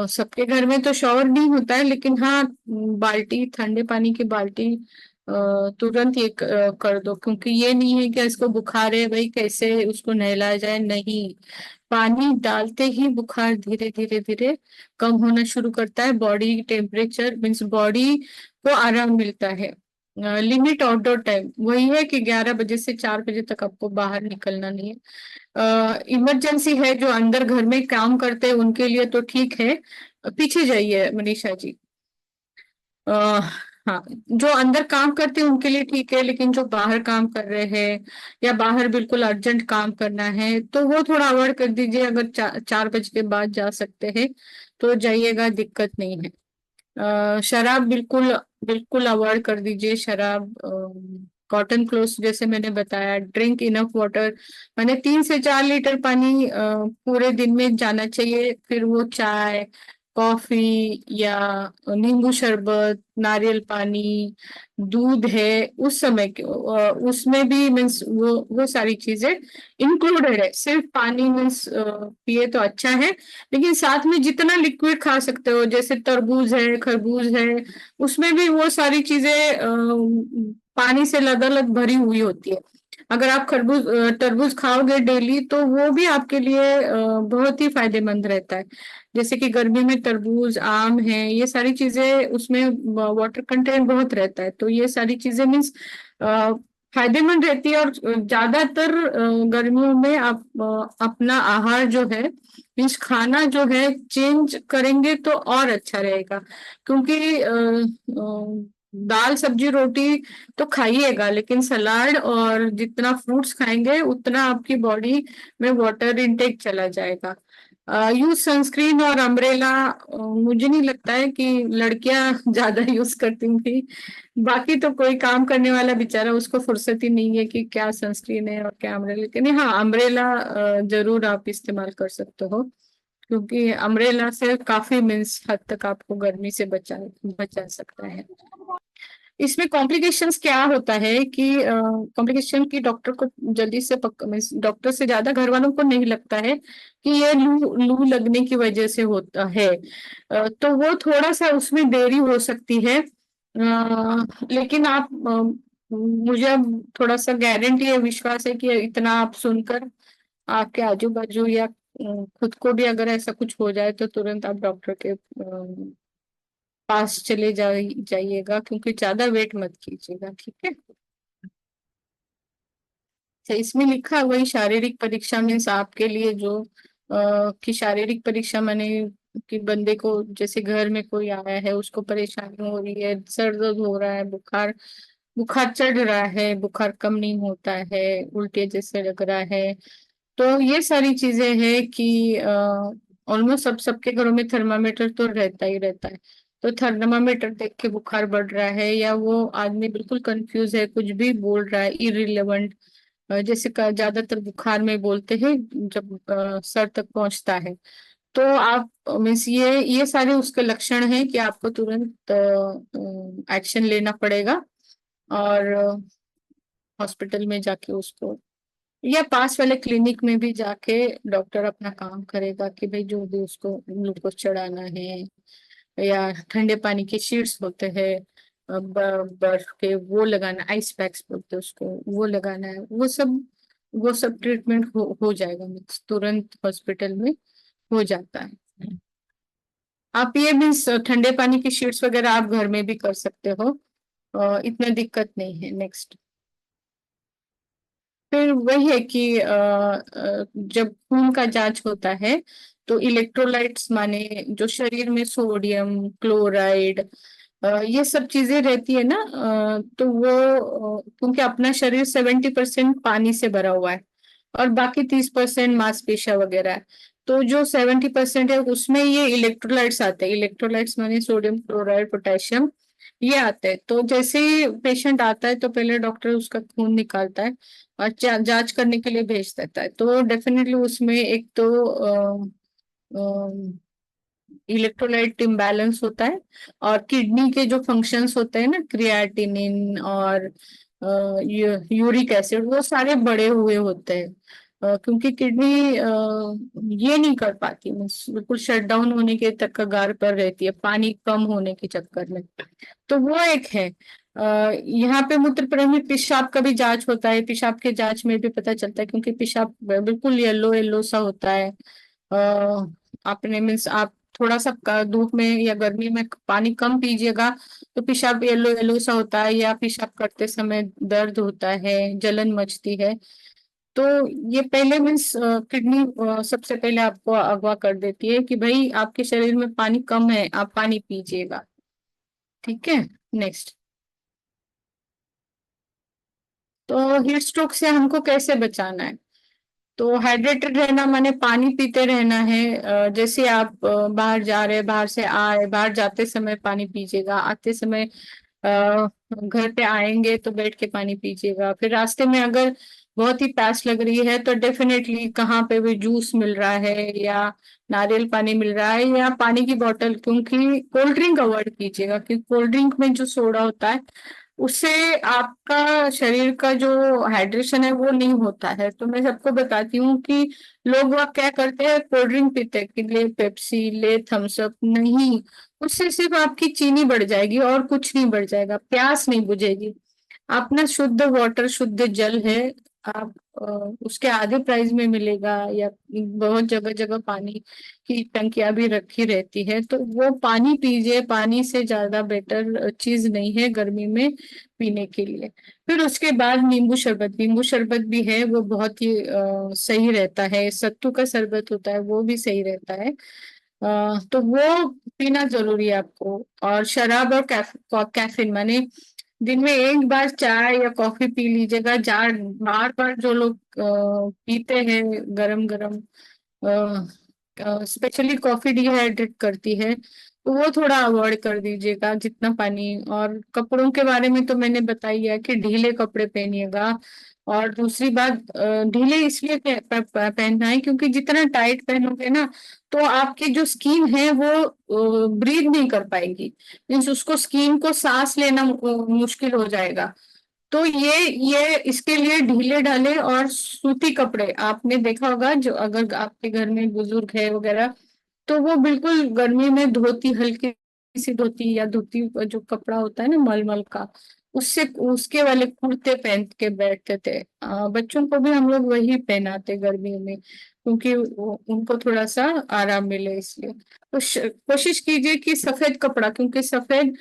S2: सबके घर में तो शॉवर नहीं होता है, लेकिन हाँ, बाल्टी, ठंडे पानी की बाल्टी तुरंत ये कर दो। क्योंकि ये नहीं है कि इसको बुखार है भाई कैसे उसको नहलाया जाए, नहीं, पानी डालते ही बुखार धीरे धीरे धीरे कम होना शुरू करता है। बॉडी टेम्परेचर मीन्स बॉडी को आराम मिलता है। लिमिट आउटडोर टाइम वही है कि 11 बजे से 4 बजे तक आपको बाहर निकलना नहीं है। इमरजेंसी है, जो अंदर घर में काम करते हैं उनके लिए तो ठीक है। पीछे जाइए मनीषा जी। आ, हाँ, जो अंदर काम करते हैं उनके लिए ठीक है, लेकिन जो बाहर काम कर रहे हैं, या बाहर बिल्कुल अर्जेंट काम करना है, तो वो थोड़ा अवॉइड कर दीजिए। अगर 4 बजे के बाद जा सकते हैं तो जाइएगा, दिक्कत नहीं है। शराब बिल्कुल बिल्कुल अवॉइड कर दीजिए, शराब। कॉटन क्लोथ्स जैसे मैंने बताया, ड्रिंक इनफ वाटर, मैंने 3 से 4 लीटर पानी पूरे दिन में जाना चाहिए। फिर वो चाय, कॉफी, या नींबू शरबत, नारियल पानी, दूध है, उस समय के उसमें भी मीन्स वो सारी चीजें इंक्लूडेड है। सिर्फ पानी मीन्स पिए तो अच्छा है, लेकिन साथ में जितना लिक्विड खा सकते हो, जैसे तरबूज है, खरबूज है, उसमें भी वो सारी चीजें पानी से लदालद भरी हुई होती है। अगर आप तरबूज खाओगे डेली, तो वो भी आपके लिए बहुत ही फायदेमंद रहता है। जैसे कि गर्मी में तरबूज, आम है, ये सारी चीजें, उसमें वाटर कंटेंट बहुत रहता है, तो ये सारी चीजें मीन्स फायदेमंद रहती है। और ज्यादातर गर्मियों में आप अपना आहार जो है, मीन्स खाना जो है, चेंज करेंगे तो और अच्छा रहेगा। क्योंकि दाल सब्जी रोटी तो खाइएगा, लेकिन सलाद और जितना फ्रूट्स खाएंगे उतना आपकी बॉडी में वाटर इनटेक चला जाएगा। यूज सनस्क्रीन और अम्ब्रेला, मुझे नहीं लगता है कि लड़कियां ज्यादा यूज करती होंगी। बाकी तो कोई काम करने वाला बेचारा, उसको फुर्सत ही नहीं है कि क्या सनस्क्रीन है और क्या अम्ब्रेला। लेकिन हाँ, अम्ब्रेला जरूर आप इस्तेमाल कर सकते हो, क्योंकि अम्ब्रेला से काफी मीन्स हद तक आपको गर्मी से बचा बचा सकता है। इसमें कॉम्प्लिकेशंस क्या होता है कि कॉम्प्लिकेशन की डॉक्टर को जल्दी से डॉक्टर से ज्यादा घर वालों को नहीं लगता है कि ये लू लू लगने की वजह से होता है। तो वो थोड़ा सा उसमें देरी हो सकती है। लेकिन आप मुझे अब थोड़ा सा गारंटी है, विश्वास है कि इतना आप सुनकर आपके आजू बाजू या खुद को भी अगर ऐसा कुछ हो जाए तो तुरंत आप डॉक्टर के पास चले जाइएगा, क्योंकि ज्यादा वेट मत कीजिएगा, ठीक है। तो इसमें लिखा है वही शारीरिक परीक्षा मीन्स आपके लिए जो कि शारीरिक परीक्षा माने कि बंदे को जैसे घर में कोई आया है, उसको परेशानी हो रही है, सर दर्द हो रहा है, बुखार बुखार चढ़ रहा है, बुखार कम नहीं होता है, उल्टे जैसे लग रहा है। तो ये सारी चीजें हैं कि ऑलमोस्ट सबके घरों में थर्मामीटर तो रहता ही रहता है। तो थर्मामीटर देख के बुखार बढ़ रहा है, या वो आदमी बिल्कुल कंफ्यूज है, कुछ भी बोल रहा है इरिलेवेंट, जैसे ज्यादातर बुखार में बोलते हैं जब सर तक पहुंचता है। तो आप मीन्स ये सारे उसके लक्षण हैं कि आपको तुरंत एक्शन लेना पड़ेगा, और हॉस्पिटल में जाके उसको या पास वाले क्लिनिक में भी जाके डॉक्टर अपना काम करेगा कि भाई जो भी उसको ग्लूकोज चढ़ाना है, या ठंडे पानी के शीट्स होते हैं, बर्फ के वो लगाना, आइस पैक्स बोलते हैं उसको, वो लगाना है, वो सब ट्रीटमेंट हो जाएगा, मीन्स तुरंत हॉस्पिटल में हो जाता है। आप ये मीन्स ठंडे पानी की शीट्स वगैरह आप घर में भी कर सकते हो, इतना दिक्कत नहीं है। नेक्स्ट, फिर वही है कि जब खून का जांच होता है तो इलेक्ट्रोलाइट्स माने जो शरीर में सोडियम क्लोराइड ये सब चीजें रहती है ना, तो वो क्योंकि अपना शरीर 70% पानी से भरा हुआ है और बाकी 30% मांसपेशियां वगैरह है। तो जो 70% है उसमें ये इलेक्ट्रोलाइट्स आते हैं। इलेक्ट्रोलाइट्स माने सोडियम क्लोराइड पोटेशियम, ये आते हैं। तो जैसे ही पेशेंट आता है तो पहले डॉक्टर उसका खून निकालता है और जांच करने के लिए भेज देता है। तो डेफिनेटली उसमें एक तो इलेक्ट्रोलाइट इम्बैलेंस होता है, और किडनी के जो फंक्शंस होते हैं ना, क्रिएटिनिन और यूरिक एसिड, वो सारे बढ़े हुए होते हैं। क्योंकि किडनी ये नहीं कर पाती, मीन्स बिल्कुल शट डाउन होने के तक कगार पर रहती है पानी कम होने के चक्कर में। तो वो एक है। यहाँ पे मूत्र में पेशाब का भी जांच होता है। पेशाब के जांच में भी पता चलता है, क्योंकि पेशाब बिल्कुल येलो येलो सा होता है। आपने मीन्स आप थोड़ा सा धूप में या गर्मी में पानी कम पीजिएगा तो पेशाब येलो येलो सा होता है, या पेशाब करते समय दर्द होता है, जलन मचती है। तो ये पहले मीन्स किडनी सबसे पहले आपको अगवा कर देती है कि भाई आपके शरीर में पानी कम है, आप पानी पीजिएगा, ठीक है। नेक्स्ट, तो हीट स्ट्रोक से हमको कैसे बचाना है? तो हाइड्रेटेड रहना माने पानी पीते रहना है। जैसे आप बाहर जा रहे, बाहर से आए, बाहर जाते समय पानी पीजिएगा, आते समय घर पे आएंगे तो बैठ के पानी पीजिएगा। फिर रास्ते में अगर बहुत ही प्यास लग रही है तो डेफिनेटली कहाँ पे भी जूस मिल रहा है या नारियल पानी मिल रहा है या पानी की बोतल, क्योंकि कोल्ड ड्रिंक अवॉइड कीजिएगा, क्योंकि कोल्ड ड्रिंक में जो सोडा होता है उससे आपका शरीर का जो हाइड्रेशन है वो नहीं होता है। तो मैं सबको बताती हूँ कि लोग वह क्या करते हैं, कोल्ड ड्रिंक पीते हैं कि ले पेप्सी ले थम्स अप, नहीं, उससे सिर्फ आपकी चीनी बढ़ जाएगी और कुछ नहीं बढ़ जाएगा, प्यास नहीं बुझेगी। अपना शुद्ध वाटर, शुद्ध जल है, आप उसके आधे प्राइस में मिलेगा, या बहुत जगह जगह पानी की टंकियां भी रखी रहती है, तो वो पानी पीजिए। पानी से ज्यादा बेटर चीज नहीं है गर्मी में पीने के लिए। फिर उसके बाद नींबू शरबत, नींबू शरबत भी है, वो बहुत ही सही रहता है। सत्तू का शरबत होता है वो भी सही रहता है। तो वो पीना जरूरी है आपको। और शराब और कैफीन माने दिन में एक बार चाय या कॉफी पी लीजिएगा। जार बार बार जो लोग पीते हैं गरम गरम, स्पेशली कॉफी डिहाइड्रेट करती है, तो वो थोड़ा अवॉइड कर दीजिएगा जितना पानी। और कपड़ों के बारे में तो मैंने बताई है कि ढीले कपड़े पहनिएगा, और दूसरी बात, ढीले इसलिए पहनना है क्योंकि जितना टाइट पहनोगे ना तो आपकी जो स्किन है वो ब्रीथ नहीं कर पाएगी, मीन्स उसको स्किन को सांस लेना मुश्किल हो जाएगा। तो ये इसके लिए ढीले ढाले और सूती कपड़े, आपने देखा होगा जो अगर आपके घर में बुजुर्ग है वगैरह, तो वो बिल्कुल गर्मी में धोती, हल्की सी धोती या धोती जो कपड़ा होता है ना मलमल का, उससे उसके वाले कुर्ते पहन के बैठते थे। बच्चों को भी हम लोग वही पहनाते गर्मियों में क्योंकि उनको थोड़ा सा आराम मिले इसलिए। तो कोशिश कीजिए कि सफेद कपड़ा, क्योंकि सफेद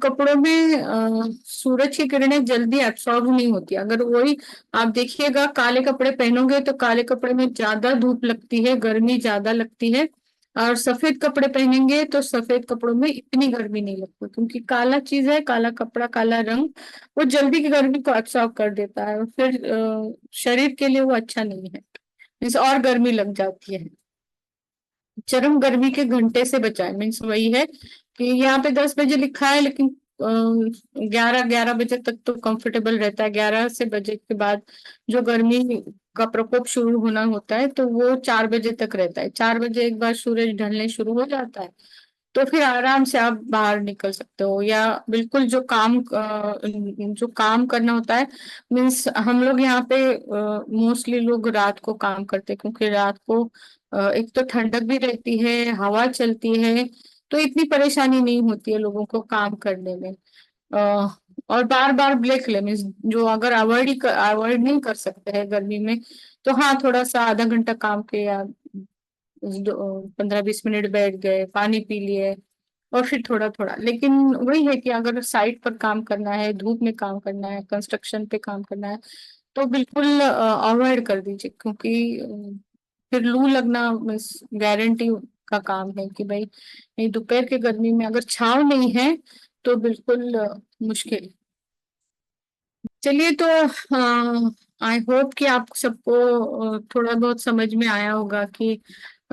S2: कपड़ों में सूरज की किरणें जल्दी एब्सॉर्ब नहीं होती। अगर वही आप देखिएगा काले कपड़े पहनोगे तो काले कपड़े में ज्यादा धूप लगती है, गर्मी ज्यादा लगती है, और सफेद कपड़े पहनेंगे तो सफेद कपड़ों में इतनी गर्मी नहीं लगती, क्योंकि काला चीज है, काला कपड़ा, काला रंग, वो जल्दी की गर्मी को एब्सॉर्ब कर देता है और फिर शरीर के लिए वो अच्छा नहीं है, मीन्स और गर्मी लग जाती है। चरम गर्मी के घंटे से बचाए, मीन्स वही है कि यहाँ पे 10 बजे लिखा है, लेकिन 11 बजे तक तो कंफर्टेबल रहता है। 11 बजे के बाद जो गर्मी का प्रकोप शुरू होना होता है तो वो 4 बजे तक रहता है। 4 बजे एक बार सूरज ढलने शुरू हो जाता है तो फिर आराम से आप बाहर निकल सकते हो, या बिल्कुल जो काम करना होता है, मीन्स हम लोग यहाँ पे मोस्टली लोग रात को काम करते हैं, क्योंकि रात को एक तो ठंडक भी रहती है, हवा चलती है, तो इतनी परेशानी नहीं होती है लोगों को काम करने में। अ, और बार बार ब्रेक ले, मीन्स जो अगर अवॉइड नहीं कर सकते हैं गर्मी में, तो हाँ थोड़ा सा आधा घंटा काम किया, 15-20 मिनट बैठ गए, पानी पी लिए, और फिर थोड़ा थोड़ा। लेकिन वही है कि अगर साइट पर काम करना है, धूप में काम करना है, कंस्ट्रक्शन पे काम करना है, तो बिल्कुल अवॉइड कर दीजिए, क्योंकि फिर लू लगना गारंटी का काम है कि भाई नहीं, दोपहर के गर्मी में अगर छाव नहीं है तो बिल्कुल मुश्किल। चलिए, तो आई होप कि आप सबको थोड़ा बहुत समझ में आया होगा कि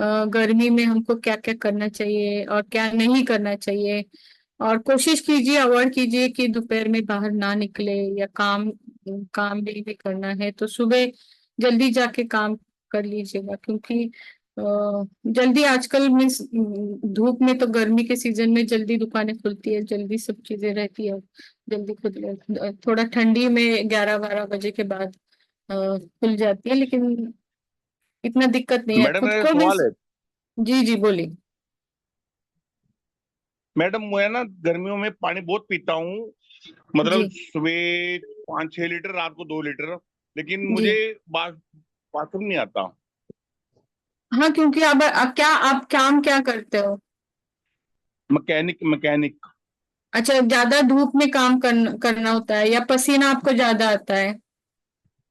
S2: गर्मी में हमको क्या क्या करना चाहिए और क्या नहीं करना चाहिए। और कोशिश कीजिए, अवॉइड कीजिए कि दोपहर में बाहर ना निकले, या काम काम भी करना है तो सुबह जल्दी जाके काम कर लीजिएगा, क्योंकि जल्दी आजकल मीन्स धूप में तो गर्मी के सीजन में जल्दी दुकानें खुलती है, जल्दी सब चीजें रहती है, जल्दी खुद थोड़ा ठंडी में 11-12 बजे के बाद खुल जाती है, लेकिन इतना दिक्कत नहीं है
S3: मैडम
S2: खुद
S3: मेरा एक
S2: को मैं।
S3: सवाल है।
S2: जी जी बोलिए।
S3: मैडम मैं ना गर्मियों में पानी बहुत पीता हूँ, मतलब
S2: जी
S3: सुबह 5-6 लीटर, रात को 2 लीटर, लेकिन
S2: जी।
S3: मुझे बाथरूम नहीं आता।
S2: हाँ, क्योंकि क्या आप काम क्या करते हो?
S3: Mechanic mechanic.
S2: अच्छा, ज्यादा धूप में काम करना होता है, या पसीना आपको ज्यादा आता है?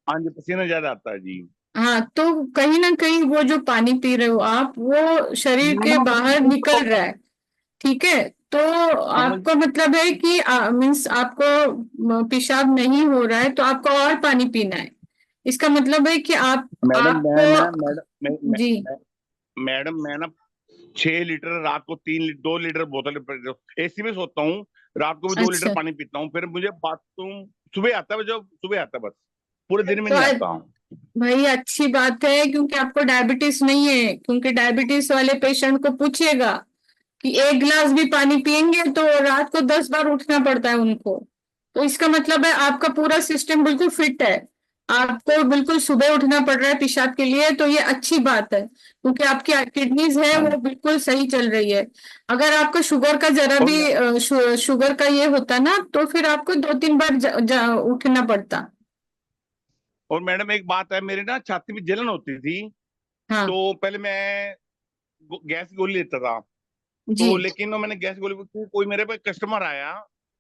S3: हाँ जी, पसीना ज्यादा आता है जी।
S2: हाँ, तो कहीं ना कहीं वो जो पानी पी रहे हो आप, वो शरीर के बाहर निकल रहा है, ठीक है? तो
S3: हाँ
S2: आपको मतलब है कि मीन्स आपको पेशाब नहीं हो रहा है तो आपको और पानी पीना है। इसका मतलब है कि आप
S3: मैडम, मैं
S2: आपको।
S3: ना मैडम
S2: जी।
S3: मैडम मैं ना 6 लीटर, रात को 3 लीटर, 2 लीटर बोतल एसी में सोता हूँ, रात को भी 2 लीटर
S2: अच्छा,
S3: पानी पीता हूँ, फिर मुझे बाथरूम सुबह आता है, जब सुबह आता है बस, पूरे दिन में
S2: तो
S3: नहीं आता।
S2: भाई अच्छी बात है, क्योंकि आपको डायबिटीज नहीं है, क्योंकि डायबिटीज वाले पेशेंट को पूछिएगा कि एक गिलास भी पानी पियेंगे तो रात को 10 बार उठना पड़ता है उनको। तो इसका मतलब है आपका पूरा सिस्टम बिल्कुल फिट है, आपको बिल्कुल सुबह उठना पड़ रहा है पेशाब के लिए, तो ये अच्छी बात है, क्योंकि आपकी किडनीज है
S3: हाँ,
S2: वो बिल्कुल सही चल रही है। अगर आपको शुगर का जरा
S3: और
S2: भी शुगर का ये होता ना, तो फिर आपको 2-3 बार उठना पड़ता।
S3: और मैडम एक बात है, मेरे ना छाती में जलन होती थी,
S2: हाँ।
S3: तो पहले मैं गैस की गोली लेता था,
S2: जी।
S3: तो लेकिन वो मैंने गैस की गोली, कोई मेरे पे कस्टमर आया,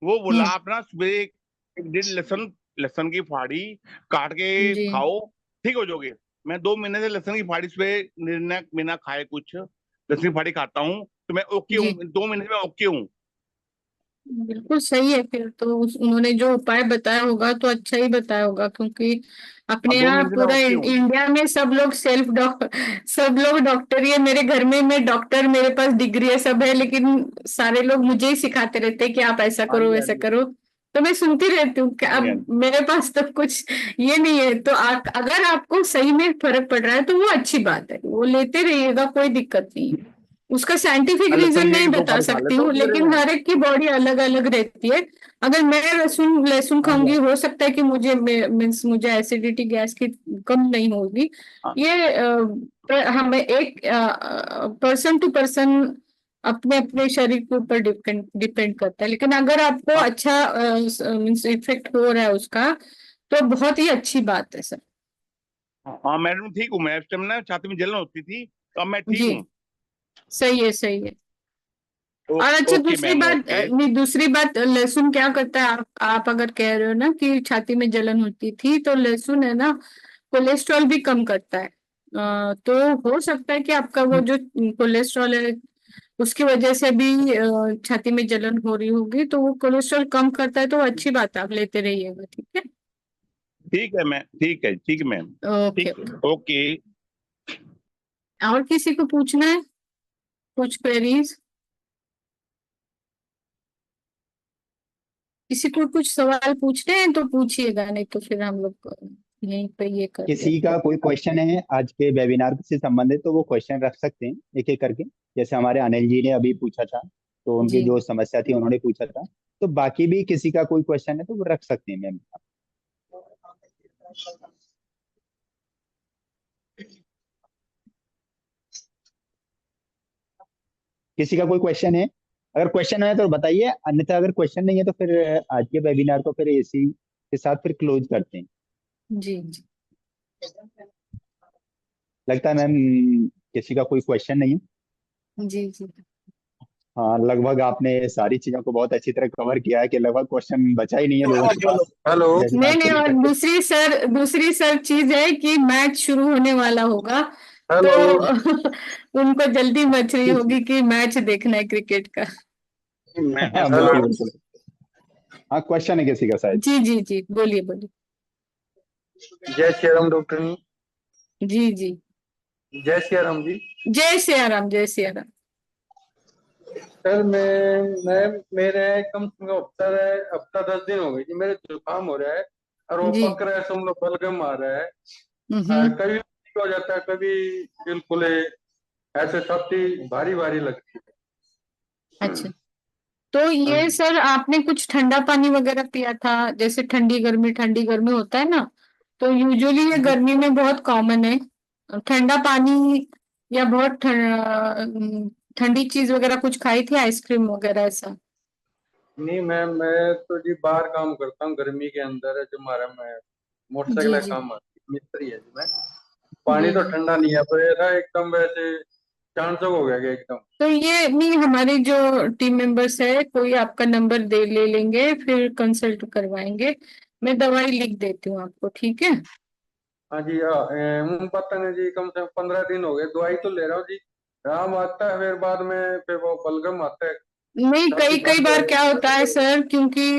S3: वो बोला
S2: हम्म।
S3: आप ना सुबह एक डेढ़ लहसुन लहसुन की फाड़ी काट के
S2: जी
S3: खाओ, ठीक हो जाओगे। मैं 2 महीने से लहसुन की फाड़ी सुबह निर्णय बिना खाए कुछ लहसुन की फाड़ी खाता हूँ, तो मैं ओके
S2: जी।
S3: हूँ, 2 महीने से मैं ओके हूँ।
S2: बिल्कुल सही है, फिर तो उन्होंने जो उपाय बताया होगा तो अच्छा ही बताया होगा, क्योंकि अपने
S3: हाँ, दो
S2: यहाँ
S3: महीने से मैं
S2: पूरा
S3: ओके हूँ।
S2: इंडिया में सब लोग डॉक्टर ही है। मेरे घर में मैं डॉक्टर, मेरे पास डिग्री है, सब है, लेकिन सारे लोग मुझे ही सिखाते रहते हैं कि आप ऐसा
S3: हाँ
S2: करो
S3: जी, हाँ
S2: वैसा
S3: जी।
S2: करो। तो मैं सुनती रहती हूँ कि अब मेरे पास तो कुछ ये नहीं है। तो अगर आपको सही में फर्क पड़ रहा है तो वो अच्छी बात है, वो लेते रहिएगा, कोई दिक्कत नहीं है। उसका साइंटिफिक रीजन
S3: लहसुन
S2: नहीं
S3: की तो
S2: बता
S3: फल खा
S2: सकती
S3: लेता
S2: हूँ,
S3: हूँ सवेरे
S2: लेकिन
S3: में।
S2: हर एक की बॉडी अलग अलग रहती है। अगर मैं लहसुन लहसुन
S3: हाँ
S2: खाऊंगी,
S3: जी।
S2: हो सकता है कि मुझे मीन्स मुझे एसिडिटी गैस की कम नहीं होगी।
S3: हाँ
S2: ये हमें एक पर्सन टू पर्सन अपने अपने शरीर के ऊपर डिपेंड करता है। लेकिन अगर आपको
S3: हाँ
S2: अच्छा मीन्स इफेक्ट हो रहा है उसका, तो बहुत ही अच्छी बात है सर।
S3: हाँ मैडम ठीक हूँ मैं, इस टाइम ना छाती में जलन होती थी, तो अब मैं ठीक
S2: जी,
S3: हूँ।
S2: सही है, सही है। और अच्छा,
S3: ओके
S2: दूसरी
S3: मैम,
S2: बात
S3: ओके।
S2: नहीं, दूसरी बात, लहसुन क्या करता है, आप अगर कह रहे हो ना कि छाती में जलन होती थी, तो लहसुन है ना, कोलेस्ट्रॉल भी कम करता है। तो हो सकता है कि आपका वो जो कोलेस्ट्रॉल है उसकी वजह से भी छाती में जलन हो रही होगी, तो वो कोलेस्ट्रॉल कम करता है, तो अच्छी बात है, आप लेते रहिएगा, ठीक है।
S3: ठीक है मैम, ठीक है मैम।
S2: ओके,
S3: ठीक
S2: ओके।
S3: है, ओके।
S2: और किसी को पूछना है कुछ क्वेरीज? किसी को कुछ सवाल पूछने हैं तो पूछिएगा, नहीं तो फिर हम लोग यहीं पे ये करते
S4: किसी
S2: हैं।
S4: का कोई क्वेश्चन है आज के वेबिनार से संबंधित तो वो क्वेश्चन रख सकते हैं एक एक करके। जैसे हमारे अनिल जी ने अभी पूछा था, तो उनकी
S2: जी,
S4: जो समस्या थी उन्होंने पूछा था। तो बाकी भी किसी का कोई क्वेश्चन है तो वो रख सकते हैं मैम। किसी का कोई क्वेश्चन है? अगर क्वेश्चन है तो बताइए, अन्यथा अगर क्वेश्चन नहीं है तो फिर आज के वेबिनार को फिर इसी के साथ फिर क्लोज करते हैं।
S2: जी, जी,
S4: लगता है मैम किसी का कोई क्वेश्चन नहीं है।
S2: जी, जी।
S4: हाँ, लगभग आपने सारी चीजों को बहुत अच्छी तरह कवर किया है कि लगभग क्वेश्चन बचा ही नहीं है लोगों के पास
S5: हेलो।
S4: वेबिनार
S2: नहीं, नहीं,
S4: को
S2: और
S4: लेकर के।
S2: दूसरी सर चीज है कि मैच शुरू होने वाला होगा, तो
S5: हेलो।
S2: उनको जल्दी मच रही
S4: जी जी।
S2: होगी कि मैच देखना है क्रिकेट का।
S4: हाँ
S5: हेलो।
S4: बिल्कुल बिल्कुल। हाँ, क्वेश्चन है किसी का शायद।
S2: जी, जी, जी, बोलिए, बोलिए।
S5: जय श्री राम डॉक्टर जी।
S2: जी, जी।
S5: जय श्री राम जी।
S2: जय सिया राम, जय सिया राम।
S5: सर मैं मेरे कम से कम हफ्ता 10 दिन हो गए जी, मेरे जुकाम हो रहा है और वो
S2: जी।
S5: पक रहा है, समझ लो बलगम आ रहा है। और
S2: हम्म।
S5: कभी ठीक हो जाता है, कभी बिल्कुल ऐसे छाती भारी भारी लगती है।
S2: अच्छा, तो
S5: हाँ
S2: ये
S5: जी।
S2: सर आपने कुछ ठंडा पानी वगैरह पिया था? जैसे ठंडी गर्मी होता है ना, तो यूजुअली ये गर्मी में बहुत कॉमन है। ठंडा पानी या बहुत ठंडी चीज वगैरह कुछ खाई थी, आइसक्रीम वगैरह ऐसा?
S5: नहीं मैम, मैं तो जी बाहर काम करता हूँ गर्मी के अंदर है, जो हमारा मैं मोटरसाइकिल
S2: जी,
S5: का
S2: जी,
S5: काम मिस्त्री है जी मैं।
S2: जी,
S5: पानी तो
S2: जी।
S5: ठंडा नहीं है, पर ऐसा एकदम वैसे चांसक हो गया कि एकदम।
S2: तो ये नहीं, हमारी जो टीम मेंबर्स है, कोई आपका नंबर ले लेंगे, फिर कंसल्ट करवाएंगे। मैं दवाई लिख देती हूँ आपको, ठीक है।
S5: हाँ जी, हाँ, पता नहीं जी, कम से कम 15 दिन हो गए दवाई तो ले रहा हूँ जी। आराम आता है, फिर बाद में फिर वो बलगम आता है,
S2: नहीं,
S5: छाती
S2: कई कई
S5: भारी
S2: बार
S5: भारी
S2: क्या होता
S5: लगती
S2: है सर, क्योंकि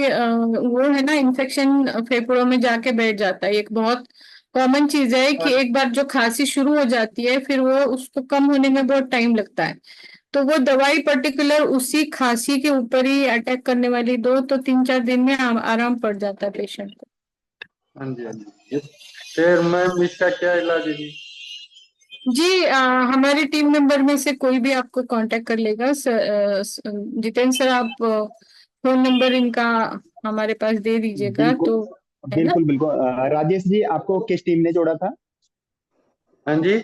S2: वो है ना, इन्फेक्शन फेफड़ों में जाके बैठ जाता है। एक बहुत कॉमन चीज है
S5: है।
S2: कि एक बार जो खांसी शुरू हो जाती है, फिर वो उसको कम होने में बहुत टाइम लगता है। तो वो दवाई पर्टिकुलर उसी खांसी के ऊपर ही अटैक करने वाली दो, तो 3-4 दिन में आराम पड़ जाता है पेशेंट को।
S5: हाँ जी, हाँ जी। फिर मैम इसका क्या इलाज है जी?
S2: जी, हमारी टीम मेंबर में से कोई भी आपको कांटेक्ट कर लेगा सर। जितेंद्र सर, आप फोन नंबर इनका हमारे पास दे दीजिएगा,
S4: बिल्कुल
S2: तो है ना।
S4: बिल्कुल बिल्कुल। राजेश जी, आपको किस टीम ने जोड़ा था?
S5: हाँ जी।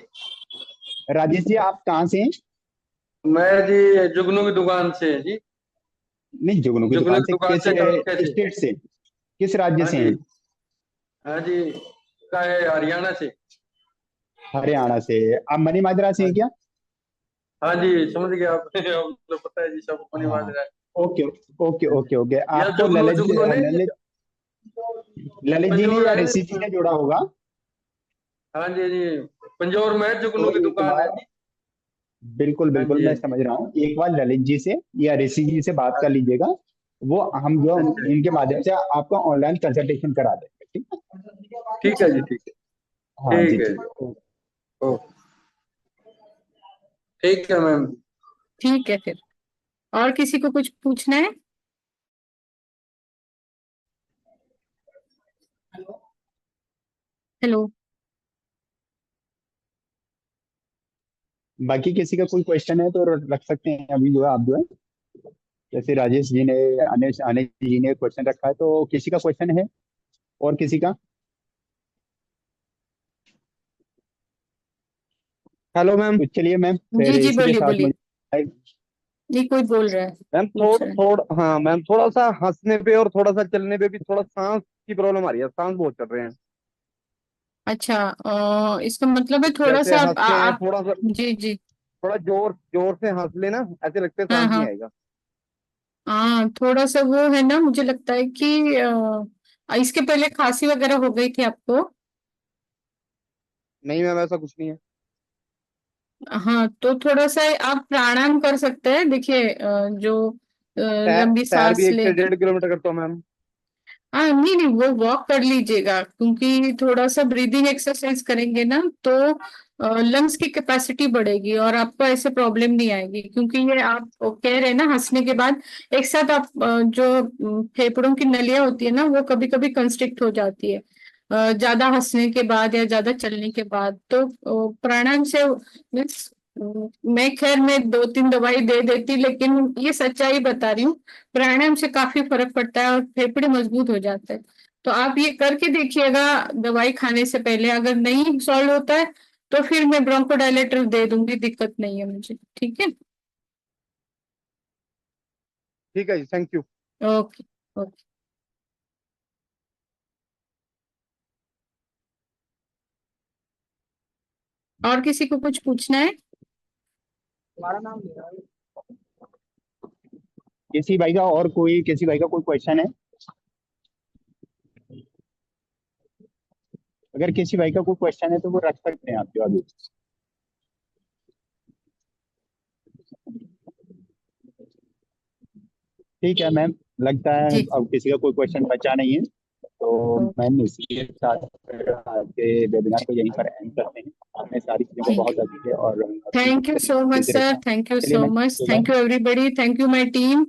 S4: राजेश जी, आप कहाँ से हैं?
S5: मैं जी जुगनू की दुकान से है जी।
S4: नहीं, जुगनू की
S5: जुगनू
S4: दुकान
S5: की
S4: से
S5: दुकान
S4: किस
S5: से कालके से।
S4: स्टेट से, किस राज्य
S5: हाँ
S4: से
S5: जी,
S4: हैं?
S5: हाँ जी, का है हरियाणा से।
S4: हरियाणा से। आप मनी माजरा से
S5: हाँ
S4: हैं
S5: जी,
S4: क्या?
S5: हाँ जी, समझ गए आप। अब तो पता है जी, सब होने
S4: हाँ।
S5: वाला है।
S4: ओके ओके
S5: हाँ जी।
S4: Okay okay.
S5: या
S4: आपको
S5: जुगनू
S4: ललित
S5: जुगनू नहीं जी,
S4: ललित ललित जी ने
S5: पंजोर
S4: या
S5: है
S4: ऋषि जी
S5: जी।
S4: ने जोड़ा होगा?
S5: हाँ जी, हाँ जी, पंजोर में जुगनू
S4: तो
S5: की
S4: एक
S5: दुकान है
S4: बार,
S5: जी।
S4: बिल्कुल
S5: हाँ
S4: बिल्कुल
S5: जी, हाँ
S4: मैं
S5: जी।
S4: समझ रहा हूँ, एक बार ललित जी से या ऋषि जी से बात कर लीजिएगा। वो हम जो
S5: अच्छा,
S4: इनके माध्यम से आपका ऑनलाइन कंसल्टेशन करा देंगे, ठीक है?
S5: ठीक है
S2: जी,
S5: जी, ठीक है।
S4: हाँ जी
S5: ठीक है
S4: जी।
S5: जी। ओ, ठीक है मैम।
S2: ठीक है फिर। और किसी को कुछ पूछना है? हेलो।
S4: बाकी किसी का कोई क्वेश्चन है तो रख सकते हैं, अभी जो है आप जो है, जैसे राजेश जी ने, अनिश अनिश जी ने क्वेश्चन रखा है, तो किसी का क्वेश्चन है और किसी का?
S6: Hello ma'am.
S4: तो चलिए मैम,
S2: जी
S4: फिर
S2: जी,
S4: इसी के
S2: बोलिए
S4: साथ
S2: बोलिए।
S4: मुझे
S2: जी, कोई बोल रहा है,
S6: मैम
S2: पूछ रहा है।
S6: हाँ मैम, थोड़ा सा हंसने पे और थोड़ा सा चलने पे भी थोड़ा सांस की प्रॉब्लम आ रही है, सांस बहुत चल रहे हैं।
S2: अच्छा, इसका मतलब है थोड़ा
S6: जैसे
S2: सा
S6: हंसते हैं
S2: आप।
S6: थोड़ा सा,
S2: जी जी।
S6: थोड़ा जोर जोर से हंस लेना, ऐसे लगता है
S2: हाँ
S6: सांस नहीं
S2: हाँ
S6: आएगा।
S2: हाँ, थोड़ा सा वो है ना, मुझे लगता है कि इसके पहले खांसी वगैरह हो गई थी आपको?
S6: नहीं मैम, ऐसा कुछ नहीं है।
S2: हाँ, तो थोड़ा सा आप प्राणायाम कर सकते हैं। देखिए, जो लंबी
S6: सैर भी
S2: सांस
S6: 1 से 1.5 किलोमीटर करता हूँ मैम।
S2: हाँ, नहीं नहीं, वो वॉक कर लीजिएगा, क्योंकि थोड़ा सा ब्रीदिंग एक्सरसाइज करेंगे ना, तो लंग्स की कैपेसिटी बढ़ेगी और आपको ऐसे प्रॉब्लम नहीं आएगी। क्योंकि ये आप कह रहे हैं ना, हंसने के बाद एक साथ आप जो फेफड़ों की नलियां होती है ना, वो कभी कभी कंस्ट्रिक्ट हो जाती है ज्यादा हंसने के बाद या ज्यादा चलने के बाद। तो प्राणायाम से मीन्स, मैं खैर मैं 2-3 दवाई दे देती, लेकिन ये सच्चाई बता रही हूँ, प्राणायाम से काफी फर्क पड़ता है और फेफड़े मजबूत हो जाते हैं। तो आप ये करके देखिएगा दवाई खाने से पहले। अगर नहीं सॉल्व होता है तो फिर मैं ब्रोंकोडायलेटर दे दूंगी, दिक्कत नहीं है मुझे। ठीक है।
S6: ठीक है जी, थैंक यू।
S2: Okay okay. और किसी को कुछ पूछना है?
S4: किसी भाई का और कोई, किसी भाई का कोई क्वेश्चन है? अगर किसी भाई का कोई क्वेश्चन है तो वो रख सकते हैं आप जो अभी। ठीक है मैम, लगता है
S2: जी।
S4: अब किसी का कोई क्वेश्चन बचा नहीं है, तो
S2: ओके।
S4: मैम इसी के साथ फिर आज के वेबिनार को यहीं पर एंड करते हैं। आपने सारी चीज़ों को
S2: ठीक
S4: बहुत
S2: है।
S4: अच्छी है और
S2: थैंक यू सो मच
S4: देते
S2: सर,
S4: रहता है।
S2: थैंक यू
S4: चलिए
S2: सो
S4: मैम,
S2: मच,
S4: तो
S2: thank you everybody, thank you my team,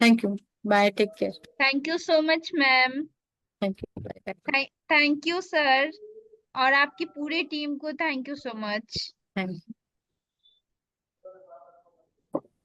S2: thank you, bye, take care.
S1: Thank you so much ma'am.
S2: Thank you, bye bye.
S1: Thank you sir, और आपकी पूरी team को thank you so much.
S2: Thank you.